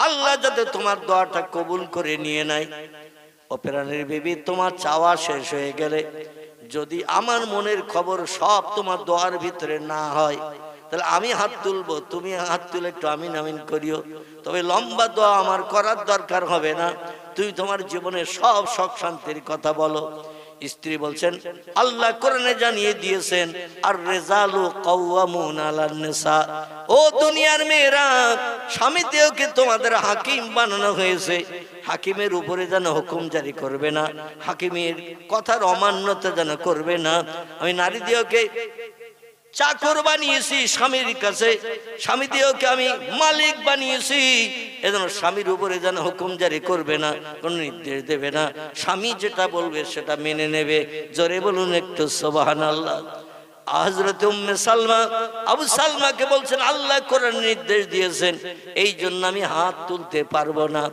আল্লাহ যাতে তোমার দোয়াটা কবুল করে নিয়ে নেয়। ও প্রাণের বিবি, তোমার চাওয়া শেষ হয়ে গেলে যদি আমার মনের খবর সব তোমার দোয়ার ভিতরে না হয়, তাহলে আমি হাত তুলবো, তুমি হাত তুলে একটু আমিন আমিন করিও। তবে লম্বা দোয়া আমার করার দরকার হবে না, তুমি তোমার জীবনের সব সুখ শান্তির কথা বলো। স্ত্রী বলছেন, আল্লাহ কোরআনে জানিয়ে দিয়েছেন, আর রিজালু কাওয়ামুন আলান নিসা, ও দুনিয়ার মেয়েরা, স্বামীদেরকে তোমাদের হাকিম বানানো হয়েছে, হাকিমের উপরে যেন হুকুম জারি করবে না, হাকিমের কথার অমান্যতা যেন করবে না। আমি নারীদেরকে চাকর বানিয়েছি স্বামীর কাছে, স্বামীদেরকে আমি মালিক বানিয়েছি, এজন্য স্বামীর উপরে যেন হুকুম জারি করবে না, কোন নির্দেশ দেবে না, স্বামী যেটা বলবে সেটা মেনে নেবে। জোরে বলুন একটু সুবহানাল্লাহ। হযরত উম্মে সালমা আবু সালমাকে বলছেন আল্লাহ কোরআন নির্দেশ দিয়েছেন, এই জন্য আমি হাত তুলতে পারবো না।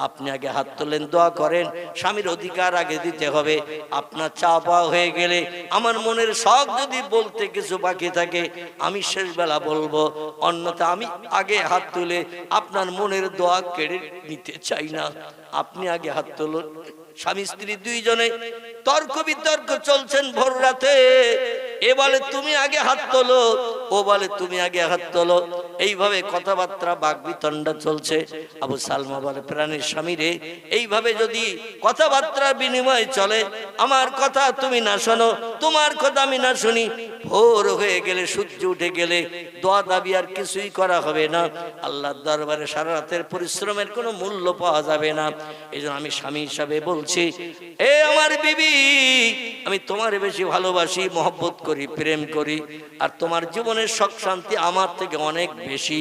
আপনি আগে হাত তোলেন, দোয়া করেন। স্বামীর অধিকার আগে দিতে হবে। আপনার চা পাওয়া হয়ে গেলে আমার মনের শখ যদি বলতে কিছু বাকি থাকে আমি শেষ বেলা বলবো, অন্যথা আমি আগে হাত তুলে আপনার মনের দোয়া কেড়ে নিতে চাই না। আপনি আগে হাত তুলুন। স্বামী স্ত্রী দুইজনে তর্ক বিতর্ক চলছেন ভোর রাতে। এ বলে তুমি আগে হাত তোলো, ও বলে তুমি আগে হাত তোলো। এইভাবে কথাবার্তা বাকবিতণ্ডা চলছে। আবু সালমা বলে প্রাণের স্বামী রে, এইভাবে যদি কথাবার্তা বিনিময় চলে, আমার কথা তুমি না শোনো, তোমার কথা আমি না শুনি, ভোর হয়ে গেলে সূর্য উঠে গেলে দোয়া দাবি আর কিছুই করা হবে না। আল্লাহর দরবারে সারা রাতের পরিশ্রমের কোনো মূল্য পাওয়া যাবে না। এই জন্য আমি স্বামী হিসাবে বলছি, এ আমার বিবি, আমি তোমার বেশি ভালোবাসি, মহব্বত করি, প্রেম করি, আর তোমার জীবনের সুখ শান্তি আমার থেকে অনেক বেশি।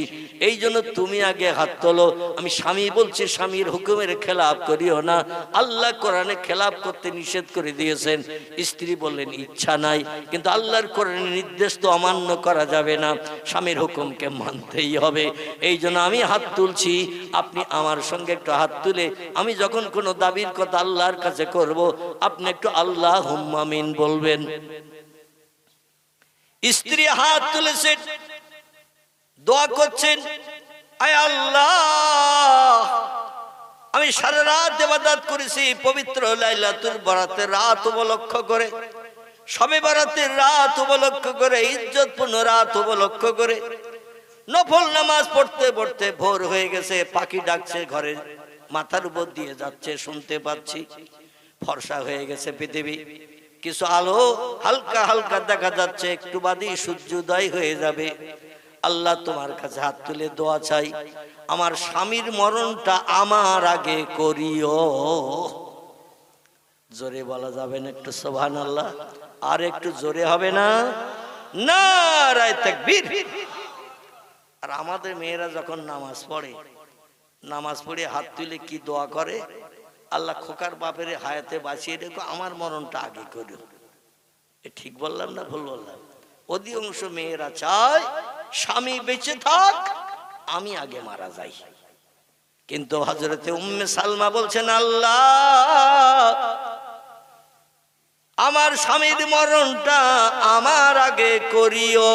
এই জন্য তুমি আগে হাত তোলো। আমি স্বামী বলছি, স্বামীর হুকুমের খেলাপ করিও না। আল্লাহ কোরআনে খেলাপ করতে নিষেধ করে দিয়েছেন। স্ত্রী বললেন ইচ্ছা নাই, কিন্তু আল্লাহর কোরআনের নির্দেশ তো অমান্য করা যাবে না, স্বামীর হুকুমকে মানতেই হবে। এই জন্য আমি হাত তুলছি, আপনি আমার সঙ্গে একটু হাত তুলে আমি যখন কোনো দাবির কথা আল্লাহর কাছে করব, আপনি একটু আল্লাহুম্মা আমিন বলবেন। স্ত্রী হাত তুলেছেন, দোয়া করছেন, আয় আল্লাহ, আমি সারা রাত ইবাদত করেছি পবিত্র লাইলাতুল বরাতের রাত উপলক্ষ করে, শবে বরাতের রাত উপলক্ষ করে, ইজ্জতপূর্ণ রাত উপলক্ষ করে নফল নামাজ পড়তে পড়তে ভোর হয়ে গেছে। পাখি ডাকছে, ঘরে মাথার উপর দিয়ে যাচ্ছে, শুনতে পাচ্ছি। ফর্সা হয়ে গেছে পৃথিবী, কিছু আলো হালকা হালকা দেখা যাচ্ছে, একটু বাদেই সূর্যোদয় হয়ে যাবে। আল্লাহ তোমার কাছে হাত তুলে দোয়া চাই, আমার স্বামীর মরণটা আমার আগে করিও। জোরে বলা যাবে না একটু সুবহানাল্লাহ? আর একটু জোরে হবে না? নারায়ে তাকবীর। আর আমাদের মেয়েরা যখন নামাজ পড়ে, নামাজ পড়ে হাত তুলে কি দোয়া করে, আল্লাহ খোকার বাপের হায়াতে বাঁচিয়ে রেখো, আমার মরণটা আগে করো। এ ঠিক বললাম না ভুল বললাম? অধিকাংশ মেয়েরা চায় স্বামী বেঁচে থাক, আমি আগে মারা যাই। কিন্তু হযরতে উম্মে সালমা বলছেন আল্লাহ আমার স্বামীর মরণটা আমার আগে করিও।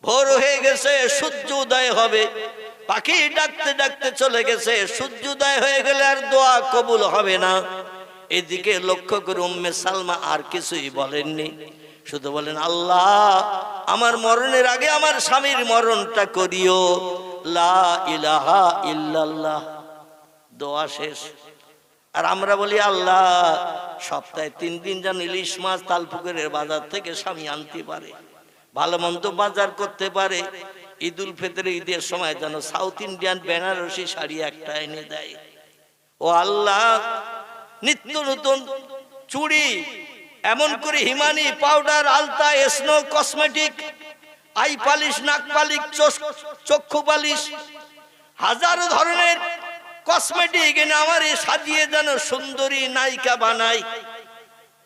ভোর হয়ে গেছে, সূর্য উদয় হবে, পাখি ডাকতে ডাকতে চলে গেছে। সূর্যোদয় হয়ে গেলে আর দোয়া কবুল হবে না। এদিকে লক্ষ্য করে উম্মে সালমা আর কিছুই বলেননি, শুধু বলেন আল্লাহ আমার মরণের আগে আমার স্বামীর মরণটা করিও। লা ইলাহা ইল্লাল্লাহ, দোয়া শেষ। আর আমরা বলি আল্লাহ সপ্তাহে 3 দিন যেন ইলিশ মাছ তালপুকুরের বাজার থেকে স্বামী আনতে পারে, ভালো মন্দ বাজার করতে পারে, ঈদুল ফিতরে ঈদের সময় যেন সাউথ ইন্ডিয়ান বেনারসি শাড়ি একটা এনে দেয়। ও আল্লাহ নিত্য নতুন চুড়ি, এমন করে হিমানি, পাউডার, আলতা, স্নো, কসমেটিক, আই পালিশ, নাক পালিশ, চক্ষু পালিশ, হাজারো ধরনের কসমেটিক এনে আমার সাজিয়ে যেন সুন্দরী নায়িকা বানাই।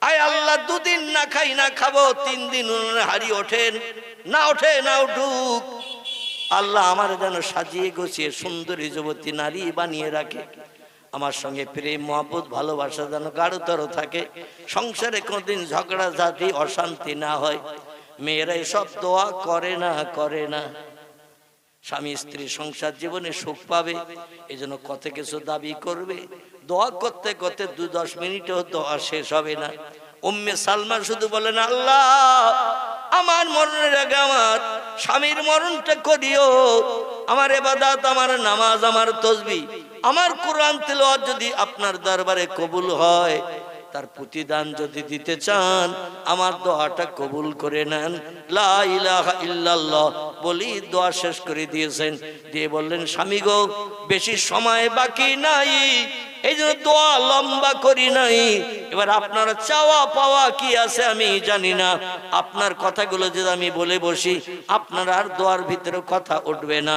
আয় আল্লাহ 2 দিন না খাই না খাবো, 3 দিন হাড়ি ওঠেন না, ওঠে না উঠুক, আল্লাহ আমার যেন সাজিয়ে গুছিয়ে সুন্দরী যুবতী নারী বানিয়ে রাখে। আমার সঙ্গে প্রেম মহব্বত ভালোবাসা যেন গাঢ়তর থাকে, সংসারে কোনদিন ঝগড়া ঝাঁটি অশান্তি না হয়। মেয়েরা এসব দোয়া করে না, করে না। স্বামী স্ত্রী সংসার জীবনে সুখ পাবে, এজন্য কত কিছু দাবি করবে, দোয়া করতে করতে 2-10 মিনিটেও দোয়া শেষ হবে না। উম্মে সালমা শুধু বলেন আল্লাহ আমার মরণের আগে আমার স্বামীর মরণটা করিও। আমার ইবাদত, আমার নামাজ, আমার তাসবিহ, আমার কোরআন তিলাওয়াত যদি আপনার দরবারে কবুল হয়, তার প্রতিদান যদি দিতে চান আমার দোয়াটা কবুল করে নেন। লা ইলাহা ইল্লাল্লাহ বলি দোয়া শেষ করে দিয়েছেন। দিয়ে বললেন স্বামী গো বেশি সময় বাকি নাই, এই জন্য দোয়া লম্বা করি নাই, এবার আপনার চাওয়া পাওয়া কি আছে আমি জানি না। আপনার কথাগুলো যদি আমি বলে বসি আপনার আর দোয়ার ভিতরে কথা উঠবে না।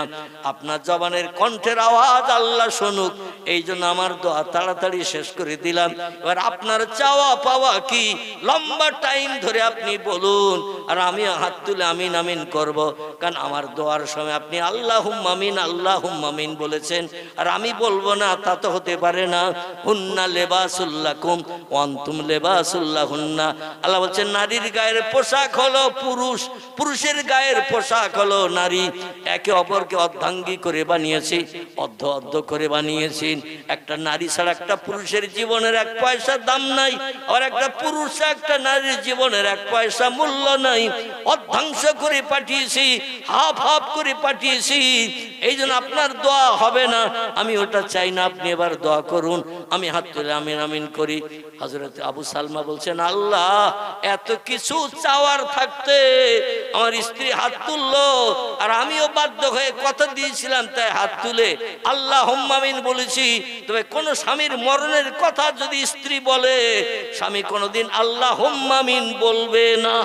আপনার জবানের কণ্ঠের আওয়াজ আল্লাহ শুনুক, এই জন্য আমার দোয়া তাড়াতাড়ি শেষ করে দিলাম। এবার আপনার চাওয়া পাওয়া কি লম্বা টাইম ধরে আপনি বলুন, আর আমি হাত তুলে আমিন আমিন করব। কারণ আমার দোয়ার সময় আপনি আল্লাহুম্মা আমিন আল্লাহুম্মা আমিন বলেছেন, আর আমি বলবো না তা তো হতে পারে না। হুন্না লিবাসুল লাকুম ওয়া আনতুম লিবাসুল লাহুন্না। আল্লাহ বলেন নারীর গায়ের পোশাক হলো পুরুষ, পুরুষের গায়ের পোশাক হলো নারী। একে অপরকে অর্ধাঙ্গী করে বানিয়েছি, অর্ধ অর্ধ করে বানিয়েছি। একটা নারী ছাড়া একটা পুরুষের জীবনের এক পয়সা দাম নাই, আর একটা পুরুষ একটা নারীর জীবনের এক পয়সা মূল্য নাই। অর্ধাংশ করে পাঠিয়েছি, হাফ হাফ করে পাঠিয়েছি। এই জন্য আপনার দোয়া হবে না, আমি ওটা চাই না। আপনি এবার দোয়া করুন, আমি হাত তুলে আমিন আমিন করি। হযরত আবু সালমা বলছেন, আল্লাহ এত কিছু চাওয়ার থাকতে আমার স্ত্রী হাত তুললো, আর আমিও বাধ্য হয়ে কথা দিয়েছিলাম তাই হাত তুলে আল্লাহুম্মা আমিন বলেছি। তবে কোন স্বামীর মরণের কথা যদি স্ত্রী বলে, স্বামী কোনোদিন আল্লাহুম্মা আমিন বলবে না।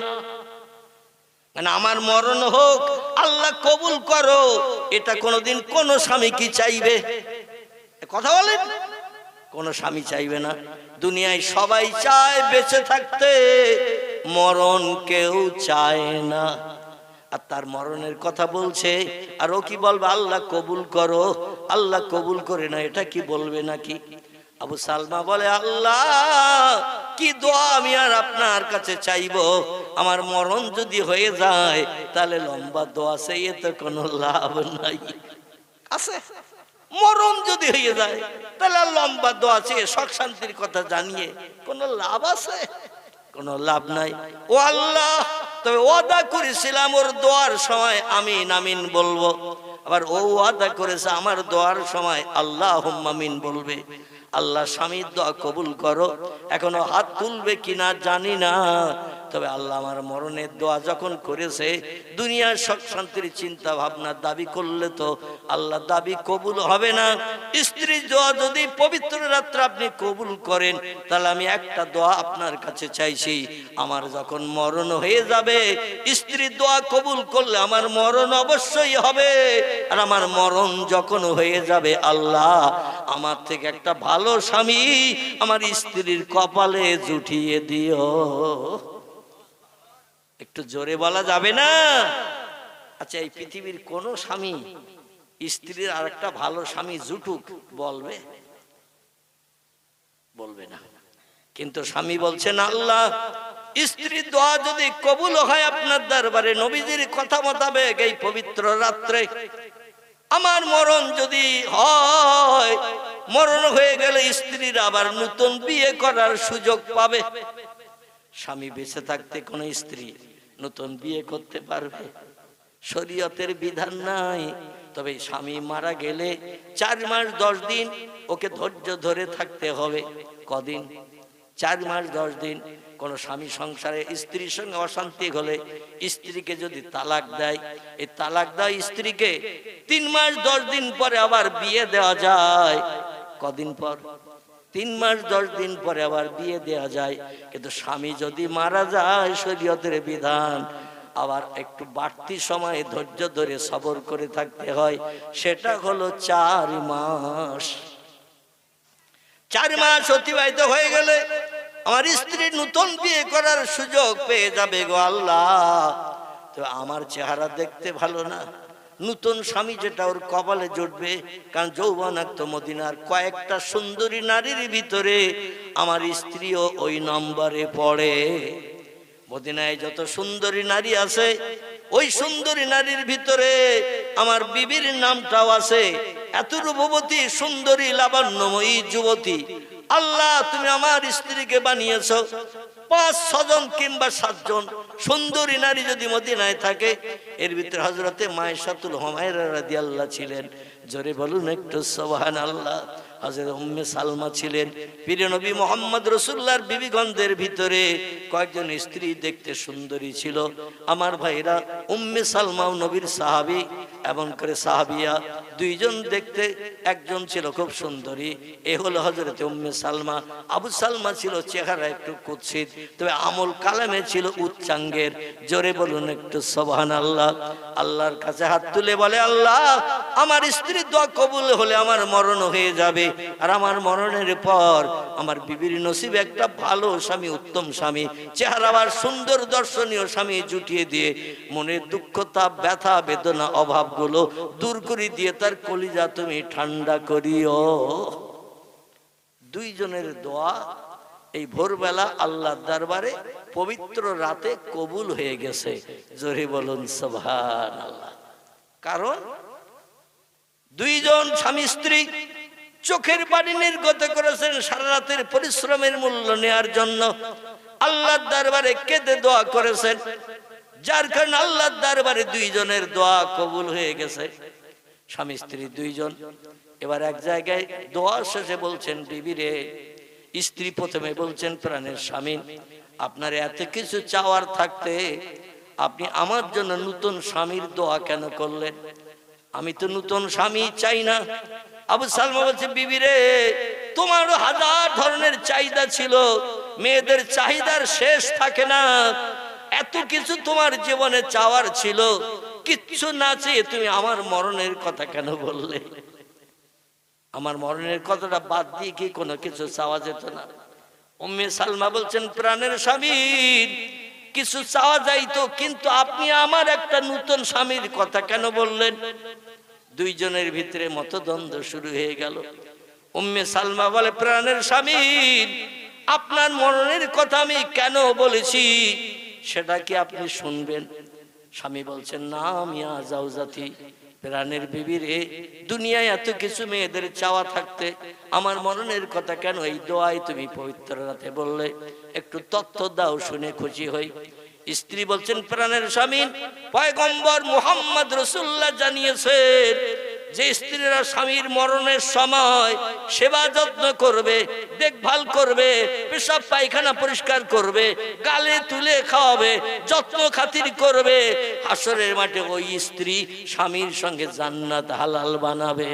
মানে আমার মরণ হোক, আল্লাহ কবুল করো, এটা কোনোদিন কোন স্বামী কি চাইবে? কথা বলেন, কোন স্বামী চাইবে না। দুনিয়ায় সবাই চায় বেঁচে থাকতে, মরণ কেউ চায় না। আর তার মরণের কথা বলছে, আর ও কি বলবে? আল্লাহ কবুল করো, আল্লাহ কবুল করে না, এটা কি বলবে নাকি? আবু সালমা বলে, আল্লাহ কি দোয়া আমি আর আপনার কাছে চাইবো? আমার মরণ যদি হয়ে যায় তাহলে লম্বা দোয়া চাইয়ে তো কোনো লাভ নাই। আছে মরণ যদি হয়ে যায় তাহলে লম্বা দোয়া চেয়ে সুখ শান্তির কথা জানিয়ে কোনো লাভ আছে? কোনো লাভ নাই। ও আল্লাহ, তবে ওয়াদা করেছিলাম ওর দোয়ার সময় আমিন আমিন বলবো। আবার ও ওয়াদা করেছে আমার দোয়ার সময় আল্লাহুম্মা আমিন বলবে। আল্লাহ স্বামীর দোয়া কবুল করো। এখনো হাত তুলবে কিনা জানি না, তবে আল্লাহ আমার মরণের দোয়া যখন করেছে, দুনিয়ার সুখ শান্তির চিন্তা ভাবনা দাবি করলে তো আল্লাহ দাবি কবুল হবে না। স্ত্রীর দোয়া যদি পবিত্র রাত্রে আপনি কবুল করেন, তাহলে আমি একটা দোয়া আপনার কাছে চাইছি, আমার যখন মরণ হয়ে যাবে, স্ত্রীর দোয়া কবুল করলে আমার মরণ অবশ্যই হবে। আর আমার মরণ যখন হয়ে যাবে, আল্লাহ আমার থেকে একটা ভালো স্বামী আমার স্ত্রীর কপালে জুটিয়ে দিও। একটু জোরে বলা যাবে না? আচ্ছা, এই পৃথিবীর কোন স্বামী স্ত্রীর আর একটা ভালো স্বামী জুটুক বলবে? বলবে না। কিন্তু স্বামী বলছেন, আল্লাহ স্ত্রীর দোয়া যদি কবুল হয় আপনার দরবারে, নবীজির কথা মোতাবেক এই পবিত্র রাত্রে আমার মরণ যদি হয়, মরণ হয়ে গেলে স্ত্রীর আবার নতুন বিয়ে করার সুযোগ পাবে। স্বামী বেঁচে থাকতে কোন স্ত্রী নতুন বিয়ে করতে পারবে? শরীয়তের বিধান নাই। তবে স্বামী মারা গেলে 4 মাস 10 দিন ওকে ধৈর্য ধরে থাকতে হবে। কদিন? 4 মাস 10 দিন। কোন স্বামী সংসারে স্ত্রীর সঙ্গে অশান্তি হলে স্ত্রীকে যদি তালাক দেয়, এই তালাক দেওয়া স্ত্রীকে 3 মাস 10 দিন পরে আবার বিয়ে দেওয়া যায়। কদিন পর? 3 মাস 10 দিন পরে আবার বিয়ে দেওয়া যায়। কিন্তু স্বামী যদি মারা যায়, শরীয়তের বিধান আবার একটু বাড়তি সময় ধৈর্য ধরে সবর করে থাকতে হয়। সেটা হলো 4 মাস। 4 মাস অতিবাহিত হয়ে গেলে আমার স্ত্রী নতুন বিয়ে করার সুযোগ পেয়ে যাবে। গো আল্লাহ, তো আমার চেহারা দেখতে ভালো না, নতুন স্বামী যেটা ওর কপালে জুটবে। কারণ যৌবনাক্ত মদিনার কয়েকটা সুন্দরী নারীর ভিতরে আমার স্ত্রীও ওই নম্বরে পড়ে। মদিনায় যত সুন্দরী নারী আছে, ওই সুন্দরী নারীর ভিতরে আমার বিবির নামটাও আছে। এত রূপবতী সুন্দরী লাবণ্যময়ী যুবতী আল্লাহ তুমি আমার স্ত্রীকে বানিয়েছো। 5-6 জন কিংবা 7 জন সুন্দরী নারী যদি মদিনায় থাকে, এর ভিতরে হযরতে মায়েশাতুল হুমায়রা রাদিয়াল্লাহু ছিলেন। জোরে বলুন একটু সুবহানাল্লাহ। হযরত উম্মে সালমা ছিলেন। প্রিয় নবী মুহাম্মদ রাসূলুল্লাহর বিবিগণদের ভিতরে কয়েকজন স্ত্রী দেখতে সুন্দরী ছিল। আমার ভাইরা, উম্মে সালমাও নবীর সাহাবী। এমন করে সাহাবিয়া দুইজন দেখতে, একজন ছিল খুব সুন্দরী, এ হলো হযরত উম্মে সালমা। আবু সালমা ছিল চেহারা একটু কুৎসিত, তবে আমল কালামে ছিল উচ্চাঙ্গের। জোরে বলুন একটু সুবহানাল্লাহ। আল্লাহর কাছে হাত তুলে বলে, আল্লাহ আমার স্ত্রীর দোয়া কবুল হলে আমার মরণ হয়ে যাবে, আর আমার মরণের পর আমার বিবির নসিবে একটা ভালো স্বামী, উত্তম স্বামী, চেহারাবার সুন্দর দর্শনীয় স্বামী জুটিয়ে দিয়ে মনের দুঃখ, তাপ, ব্যথা, বেদনা, অভাবগুলো দূর করে দিয়ে তার কলিজা তুমি ঠান্ডা করিও। দুইজনের দোয়া এই ভোরবেলা আল্লাহর দরবারে পবিত্র রাতে কবুল হয়ে গেছে। জোরে বলুন সুবহানাল্লাহ। কারণ দুইজন স্বামী স্ত্রী চোখের পানি নির্গত করেছেন সারা রাতের পরিশ্রমের মূল্য নেয়ার জন্য, আল্লাহর দরবারে কেঁদে দোয়া করেছেন, যার কারণে আল্লাহর দরবারে দুইজনের দোয়া কবুল হয়ে গেছে। স্বামী স্ত্রী দুইজন এবার এক জায়গায় দোয়া শেষে বলছেন, বিবি রে, স্ত্রী প্রথমে বলছেন, প্রাণের স্বামী, আপনার এত কিছু চাওয়ার থাকতে আপনি আমার জন্য নতুন স্বামীর দোয়া কেন করলেন? আমি তো নতুন স্বামী চাই না। আবু সালমা বলছে, বিবি রে, তোমারও হাজার ধরনের চাহিদা ছিল, মেয়েদের চাহিদার শেষ থাকে না, এত কিছু তোমার জীবনে চাওয়ার ছিল, কিচ্ছু না চেয়ে তুমি আমার মরণের কথা কেন বললে? আমার মরণের কথাটা বাদ দিয়ে কি কোনো কিছু চাওয়া যেত না? উম্মে সালমা বলছেন, প্রাণের স্বামী, কিছু চাওয়া যাইতো, কিন্তু আপনি আমার একটা নতুন স্বামীর কথা কেন বললেন? দুইজনের ভিতরে মতদ্বন্দ্ব শুরু হয়ে গেল। উম্মে সালমা বলে, প্রাণের স্বামী, আপনার মরণের কথা আমি কেন বলেছি সেটা কি আপনি শুনবেন? স্বামী বলছেন, না মিয়া জাওজাতি, প্রাণের বিবি রে, দুনিয়ায় এত কিছু মেয়েদের চাওয়া থাকতে আমার মরণের কথা কেন এই দোয়ায় তুমি পবিত্র রাতে বললে? একটু তথ্য দাও, শুনে খুশি হই। স্ত্রী বলছেন, প্রাণের স্বামী, পয়গম্বর মুহাম্মদ রাসূলুল্লাহ জানিয়েছেন যে স্ত্রীরা স্বামীর মরণের সময় সেবা যত্ন করবে, দেখভাল করবে, পেশাব পায়খানা পরিষ্কার করবে, গালে তুলে খাওয়াবে, যত্ন খাতির করবে, হাসরের মাঠে ওই স্ত্রী স্বামীর সঙ্গে জান্নাত হালাল বানাবে।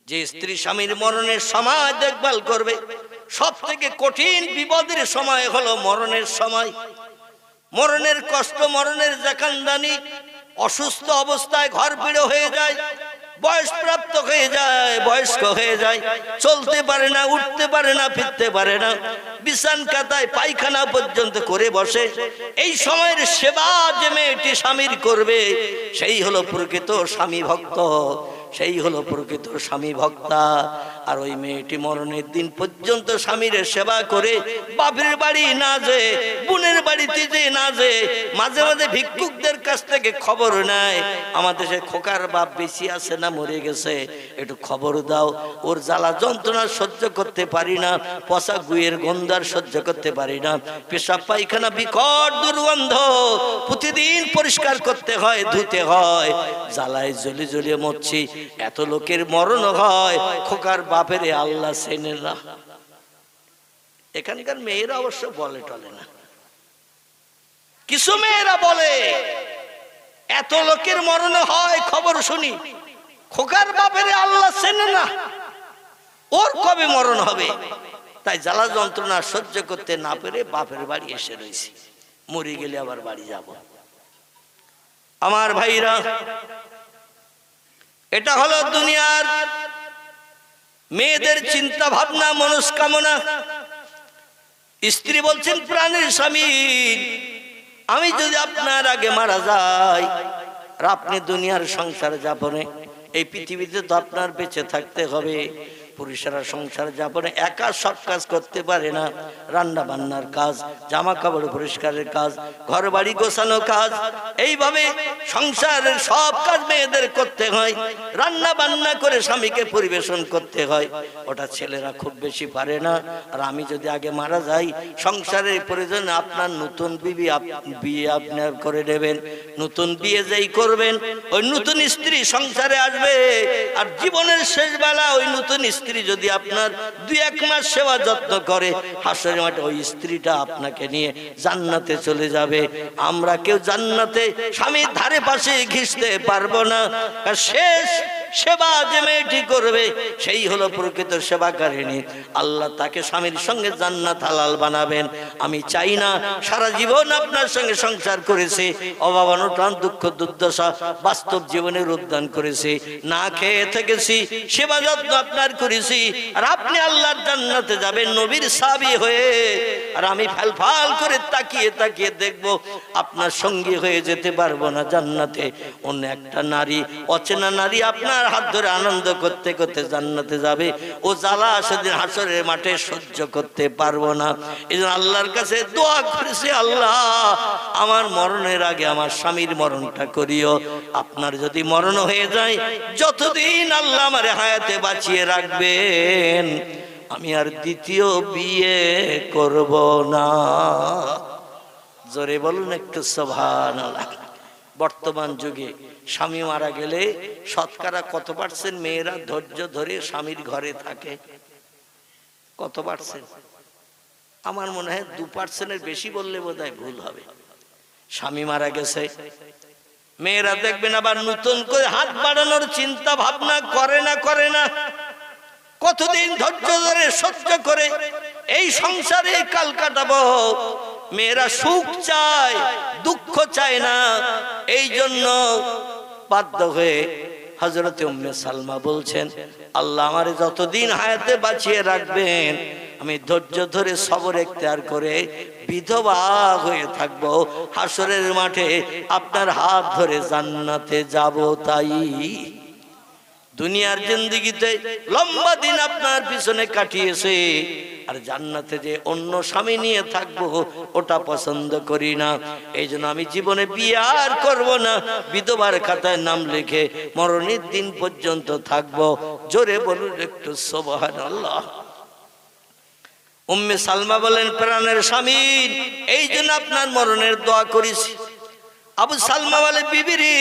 যে স্ত্রী স্বামীর মরণের সময় দেখভাল করবে, সব থেকে কঠিন বিপদের সময় হলো মরণের সময়। মরণের কষ্ট, মরণের জাকান্দানি, অসুস্থ অবস্থায় ঘর পিড়ো হয়ে যায়, বয়সপ্রাপ্ত হয়ে যায়, বয়স্ক হয়ে যায়, চলতে পারে না, উঠতে পারে না, ফিরতে পারে না, বিছান কাতায় পায়খানা পর্যন্ত করে বসে। এই সময়ের সেবা যে মেয়েটি স্বামীর করবে, সেই হলো প্রকৃত স্বামী ভক্ত, সেই হলো প্রকৃত স্বামী ভক্তা। আর ওই মেয়েটি মরণের দিন পর্যন্ত স্বামীর সেবা করে, বাপের বাড়ি না যে, বোনের বাড়িতে যে না যে, মাঝে মাঝে ভিক্ষুকদের কাছ থেকে খবর নেয়, আমাদের সে খোকার বাপ বেশি আছে না মরে গেছে, একটু খবর দাও, ওর জ্বালা যন্ত্রণা সহ্য করতে পারি না, পচা গুয়ের গন্ধার সহ্য করতে পারি না, পেশাব পায়খানা বিকট দুর্গন্ধ, প্রতিদিন পরিষ্কার করতে হয়, ধুতে হয়, জ্বালায় জ্বলে জ্বলে মরছি, এত লোকের মরণ হয়, খোকার বাপের আল্লাহ চেনে না। এখানকার মেয়েরা অবশ্য বলে টলে না, কিছু মেয়েরা বলে, এত লোকের মরণ হয় খবর শুনি, খোকার বাপের আল্লাহ চেনে না, ওর কবে মরণ হবে? তাই জ্বালা যন্ত্রণা সহ্য করতে না পেরে বাপের বাড়ি এসে রয়েছি, মরে গেলে আবার বাড়ি যাব। আমার ভাইরা, এটা হলো দুনিয়ার মেয়েদের চিন্তা ভাবনা, মনস্কামনা। স্ত্রী বলছেন, প্রাণের স্বামী, আমি যদি আপনার আগে মারা যাই, আর আপনি দুনিয়ার সংসার যাপনে, এই পৃথিবীতে তো আপনার বেঁচে থাকতে হবে। পুরুষেরা সংসার যাপনে একা সব কাজ করতে পারে না, রান্না বান্নার কাজ, জামা কাপড় পরিষ্কারের কাজ, ঘর বাড়ি গোছানো কাজ, এইভাবে সংসারের সব কাজ মেয়েদের করতে হয়, রান্না বান্না করে স্বামীকে পরিবেশন করতে হয়, ওটা ছেলেরা খুব বেশি পারে না। আর আমি যদি আগে মারা যাই, সংসারের প্রয়োজনে আপনার নতুন বিয়ে আপনার করে নেবেন, নতুন বিয়ে যেই করবেন, ওই নতুন স্ত্রী সংসারে আসবে, আর জীবনের শেষ বেলা ওই নতুন স্ত্রী স্ত্রী যদি আপনার 2-1 মাস সেবা যত্ন করে, হাসরের মাঠে ওই স্ত্রীটা আপনাকে নিয়ে জান্নাতে চলে যাবে। আমরা কেউ জান্নাতে স্বামীর ধারে পাশে ঘিসতে পারবো না। আর শেষ সেবা যে মেয়েটি করবে সেই হলো প্রকৃত সেবাকারিণী। আল্লাহ তাকে স্বামীর সঙ্গে জান্নাত হালাল বানাবেন। আমি চাই না সারা জীবন আপনার সঙ্গে সংসার করেছে, অভাব অনটন দুঃখ দুর্দশা বাস্তব জীবনের উদ্যান করেছি, না খেয়ে থেকেছি, সেবা যত্ন আপনার করেছি, আর আপনি আল্লাহর জান্নাতে যাবেন নবীর সাহাবী হয়ে, আর আমি ফাল করে তাকিয়ে তাকিয়ে দেখব আপনার সঙ্গী হয়ে যেতে পারবো না জান্নাতে। অন্য একটা নারী, অচেনা নারী আপনার হাত ধরে আনন্দ করতে করতে জান্নাতে যাবে। ও জ্বালা সেদিন হাসরের মাঠে সহ্য করতে পারবো না। এই জন্য আল্লাহর কাছে দোয়া করেছি, আল্লাহ আমার মরণের আগে আমার স্বামীর মরণটা করিও। আপনার যদি মরণ হয়ে যায়, যতদিন আল্লাহ আমার হায়াতে বাঁচিয়ে রাখবেন, আমি আর দ্বিতীয় বিয়ে করব না। জোরে বলুন একটু সুবহানাল্লাহ। বর্তমান যুগে স্বামী মারা গেলে শতকরা কত পার্সেন্ট মেয়েরা ধৈর্য ধরে স্বামীর ঘরে থাকে? কত পার্সেন্ট? আমার মনে হয় 2%-এর বেশি বললে বোধহয় ভুল হবে। স্বামী মারা গেছে, মেয়েরা দেখবেন আবার নতুন করে হাত বাড়ানোর চিন্তা ভাবনা করে না। কতদিন ধৈর্য ধরে সহ্য করে এই সংসারে কাল কাটাবো। মেয়েরা সুখ চায়, দুঃখ চায় না। এই জন্য বাধ্য হয়ে হযরতে উম্মে সালমা বলছেন, আল্লাহ আমারে যতদিন হায়াতে বাঁচিয়ে রাখবেন, আমি ধৈর্য ধরে সবর ইখতিয়ার করে বিধবা হয়ে থাকবো, হাসরের মাঠে আপনার হাত ধরে জান্নাতে যাব। তাই দুনিয়ার জিন্দেগিতে লম্বা দিন আপনার পিছনে কাটিয়েছে, আর জান্নাতে যে অন্য স্বামী নিয়ে থাকবো ওটা পছন্দ করি না। এই জন্য আমি জীবনে বিয়ে আর করবো না, বিধবার খাতায় নাম লিখে মরণের দিন পর্যন্ত থাকবো। জোরে বলুন একটু সুবহানাল্লাহ। উম্মে সালমা বলেন, প্রাণের স্বামী, এই জন্য আপনার মরণের দোয়া করেছি। আবু সালমা বলে, বিবিরি,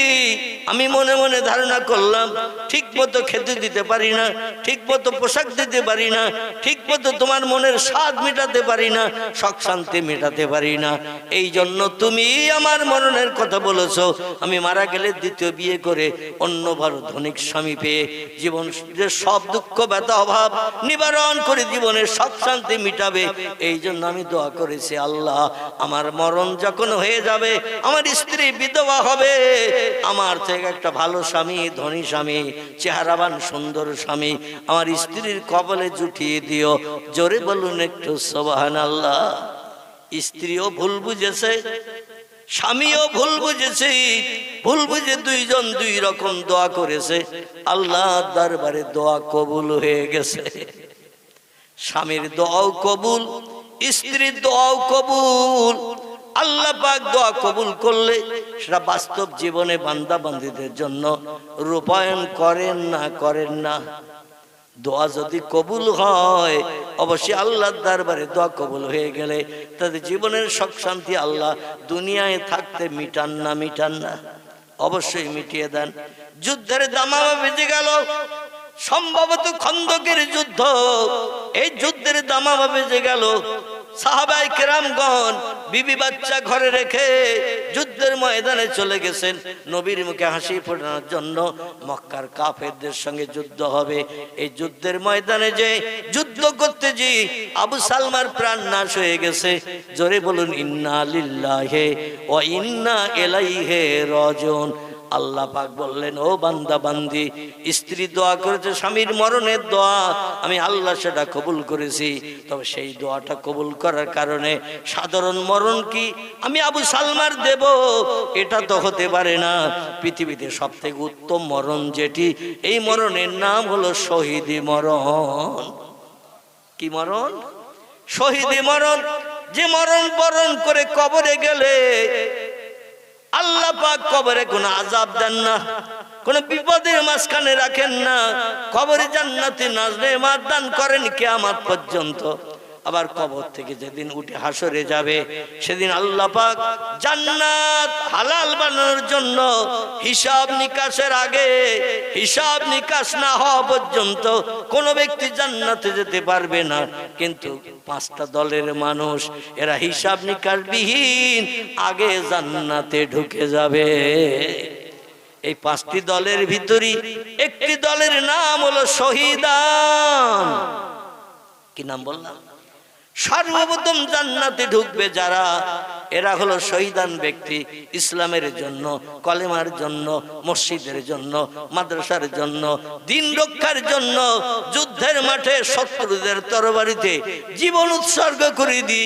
আমি মনে মনে ধারণা করলাম ঠিক মতো খেতে দিতে পারি না, ঠিক মতো পোশাক দিতে পারি না, ঠিক মতো তোমার মনের স্বাদ মেটাতে পারি না, শখ শান্তি মেটাতে পারি না। এই জন্য তুমি আমার মরণের কথা বলেছো। আমি মারা গেলে দ্বিতীয় বিয়ে করে অন্য ভালো ধনিক স্বামী পেয়ে জীবনের সব দুঃখ ব্যথা অভাব নিবারণ করে জীবনের শখ শান্তি মিটাবে। এই জন্য আমি দোয়া করেছি, আল্লাহ আমার মরণ যখন হয়ে যাবে, আমার স্ত্রী বিধবা হবে, আমার থেকে একটা ভালো স্বামী, ধনী স্বামী, চেহারাবান সুন্দর স্বামী আমার স্ত্রীর কবলে জুটিয়ে দিও। জোরে বলুন একটু সুবহানাল্লাহ। স্ত্রীও ভুল বুঝেছে, স্বামীও ভুল বুঝেছে, ভুল বুঝে দুইজন দুই রকম দোয়া করেছে। আল্লাহর দরবারে দোয়া কবুল হয়ে গেছে। স্বামীর দোয়াও কবুল, স্ত্রীর দোয়াও কবুল। আল্লাহ পাক দোয়া কবুল করলে সেটা বাস্তব জীবনে বান্দা বান্দীদের জন্য রূপায়ণ করেন না। দোয়া যদি কবুল হয়, অবশ্যই আল্লাহর দরবারে দোয়া কবুল হয়ে গেলে তাদের জীবনের সুখ শান্তি আল্লাহ দুনিয়ায় থাকতে মিটান না, অবশ্যই মিটিয়ে দেন। যুদ্ধের দামামা বেজে গেল, সম্ভবত খন্দকের যুদ্ধ। এই যুদ্ধের দামামা বেজে গেল। সাহাবায়ে কেরামগণ বিবি বাচ্চা ঘরে রেখে যুদ্ধের ময়দানে চলে গেছেন নবীর মুখে হাসি ফোটানোর জন্য। মক্কার কাফেরদের সঙ্গে যুদ্ধ হবে। এই যুদ্ধের ময়দানে যে যুদ্ধ করতে যে আবু সালমার প্রাণ নাশ হয়ে গেছে। জোরে বলুন ইন্না লিল্লাহি ওয়া ইন্না ইলাইহি রাজিউন। আল্লাহ পাক বললেন, ও বান্দা বান্দি, স্ত্রী দোয়া করেছে স্বামীর মরণের দোয়া, আমি আল্লাহ সেটা কবুল করেছি। তবে সেই দোয়াটা কবুল করার কারণে সাধারণ মরণ কি আমি আবু সালমার দেব? এটা তো হতে পারে না। পৃথিবীতে সবথেকে উত্তম মরণ যেটি, এই মরণের নাম হলো শহীদি মরণ। কি মরণ? শহীদি মরণ। যে মরণ বরণ করে কবরে গেলে আল্লাহ পাক কবরে কোনো আযাব দেন না, কোন বিপদের মাঝখানে রাখেন না। কবরে জান্নাতি নাজনেমাত দান করেন কিয়ামত পর্যন্ত। আবার কবর থেকে যেদিন উঠে হাসরে যাবে, সেদিন আল্লাহ পাক জান্নাত হালাল বানানোর জন্য হিসাব নিকাশের আগে, হিসাব নিকাশ না হওয়া পর্যন্ত কোন ব্যক্তি জান্নাতে যেতে পারবে না। কিন্তু পাঁচটা দলের মানুষ, এরা হিসাব নিকাশ বিহীন আগে জান্নাতে ঢুকে যাবে। এই পাঁচটি দলের ভিতরে একটি দলের নাম হলো শহীদান। কি নাম বললাম? সর্বপ্রথম জান্নাতে ঢুকবে যারা, এরা হলো শহীদান ব্যক্তি। ইসলামের জন্য, কলেমার জন্য, মসজিদের জন্য, মাদ্রাসার জন্য, দিন রক্ষার জন্য যুদ্ধের মাঠে শত্রুদের তরবারিতে জীবন উৎসর্গ করে দি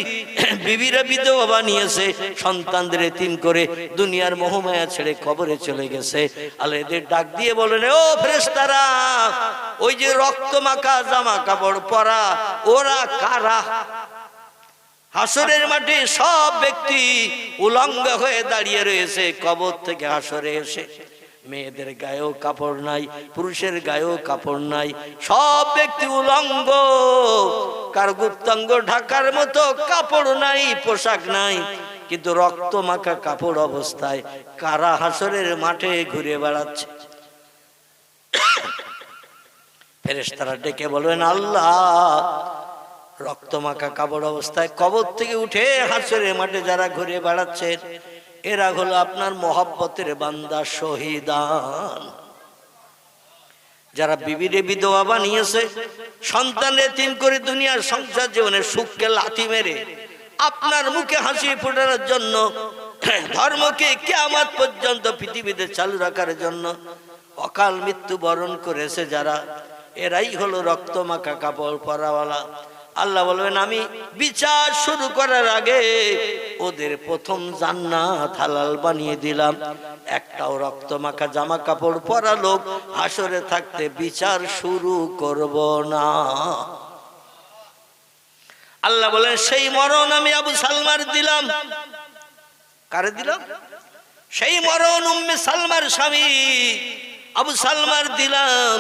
বিবিরা বিধবা বানিয়েছে, সন্তানদের এতিম করে দুনিয়ার মোহমায়া ছেড়ে কবরে চলে গেছে। আল্লাহ এদের ডাক দিয়ে বলেন, ও ফেরেশতারা, ওই যে রক্ত মাখা জামা কাপড় পরা ওরা কারা? হাসরের মাঠে সব ব্যক্তি উলঙ্গ হয়ে দাঁড়িয়ে রয়েছে কবর থেকে হাসরে এসে। মেয়েদের গায়েও কাপড় নাই, পুরুষের গায়েও কাপড় নাই, সব ব্যক্তি উলঙ্গ, কার গুপ্তাঙ্গ ঢাকার মতো কাপড় নাই, পোশাক নাই, কিন্তু রক্ত মাখা কাপড় অবস্থায় কারা হাসরের মাঠে ঘুরে বেড়াচ্ছে। ফেরেশতারা ডেকে বলবেন, আল্লাহ, রক্তমাখা কাপড় অবস্থায় কবর থেকে উঠে হাসরের মাঠে যারা ঘুরে বেড়াচ্ছেন, এরা হলো আপনার মহব্বতের বান্দা শহীদান। যারা বিবিরে বিধবা বানিয়েছে, সন্তান এতিম করে দুনিয়ার সংসার জীবনে সুখকে লাথি মেরে আপনার মুখে হাসি ফোটানোর জন্য, ধর্মকে কিয়ামত পর্যন্ত পৃথিবীতে চালু রাখার জন্য অকাল মৃত্যু বরণ করেছে যারা, এরাই হলো রক্তমাখা কাপড় পরাওয়ালা। আল্লাহ বলবেন, আমি বিচার শুরু করার আগে ওদের প্রথম জান্নাত হালাল বানিয়ে দিলাম। একটাও রক্তমাখা জামা কাপড় পরা লোক হাসরে থাকতে বিচার শুরু করব না। আল্লাহ বলেন, সেই মরণ আমি আবু সালমার দিলাম। কারে দিলাম? সেই মরণ উম্মে সালমার স্বামী আবু সালমার দিলাম,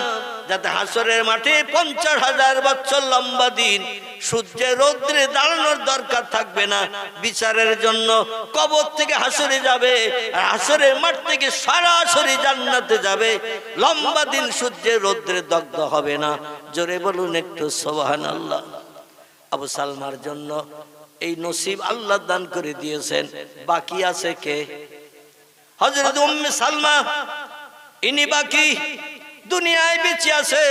যাতে হাসরের মাঠে 50,000 বছর লম্বা দিন সূর্যের রৌদ্রে দাঁড়ানোর দরকার থাকবে না। বিচারের জন্য কবর থেকে হাসরে যাবে, আর হাসরের মাঠ থেকে সরাসরি জান্নাতে যাবে। লম্বা দিন সূর্যের রৌদ্রে দগ্ধ হবে না। জোরে বলুন একটু সুবহানাল্লাহ। আবু সালমার জন্য এই নসিব আল্লাহ দান করে দিয়েছেন। বাকি আছে কে? হযরত উম্মে সালমা, ইনি বাকি, দুনিয়ায় বেঁচে আছে।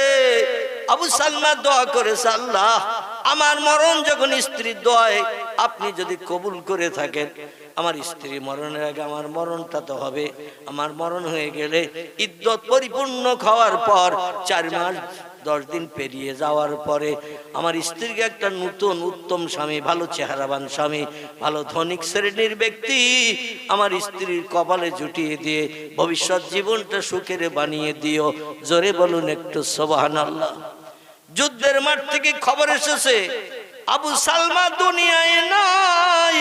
আবু সালমা দোয়া করেছে, আল্লাহ, আমার মরণ যখন স্ত্রীর দোয়ায় আপনি যদি কবুল করে থাকেন, আমার স্ত্রী মরণের আগে আমার মরণটা তো হবে। আমার মরণ হয়ে গেলে ইদ্যত পরিপূর্ণ খাওয়ার পর 4 মাস 10 দিন পেরিয়ে যাওয়ার পরে আমার স্ত্রীকে একটা নতুন উত্তম স্বামী, ভালো চেহারাবান স্বামী, ভালো ধনিক শ্রেণীর ব্যক্তি আমার স্ত্রীর কপালে জুটিয়ে দিয়ে ভবিষ্যৎ জীবনটা সুখের বানিয়ে দিও। জোরে বলুন একটু সুবহানাল্লাহ। যুদ্ধের মাঠ থেকে খবর এসেছে আবু সালমা দুনিয়ায় নাই,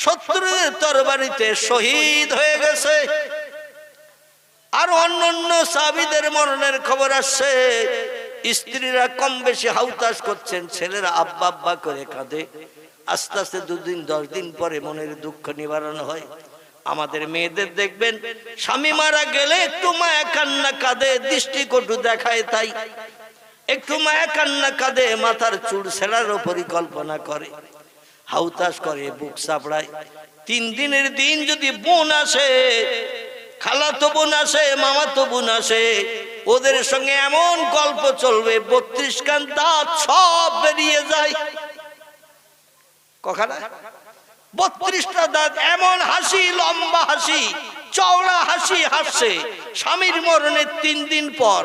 শত্রুদের তরবারিতে শহীদ হয়ে গেছে। আর অন্যান্য সাহাবীদের মরণের খবর আসছে। স্ত্রীরা কম বেশি হাউতাস করছেন, ছেলেরা আব্বা আব্বা করে কাঁদে। আস্তে আস্তে 2 দিন 10 দিন পরে মনের দুঃখ নিবারণ হয়। আমাদের মেয়েদের দেখবেন, স্বামী মারা গেলে একটু মায়া কান্না কাঁদে, দৃষ্টিকটু দেখায়, তাই একটু মায়া কান্না কাঁদে, মাথার চুল ছেঁড়ারও পরিকল্পনা করে, হাউতাস করে, বুক চাপড়ায়। 3 দিনের দিন যদি বোন আসে, খালাতো বোন আসে, মামাতো বোন আসে, ওদের সঙ্গে এমন গল্প চলবে, 32 খান দাঁত সব বেরিয়ে যায়। কখানা? 32টা দাঁত। এমন হাসি, লম্বা হাসি, চওড়া হাসি হাসছে স্বামীর মরণের 3 দিন পর।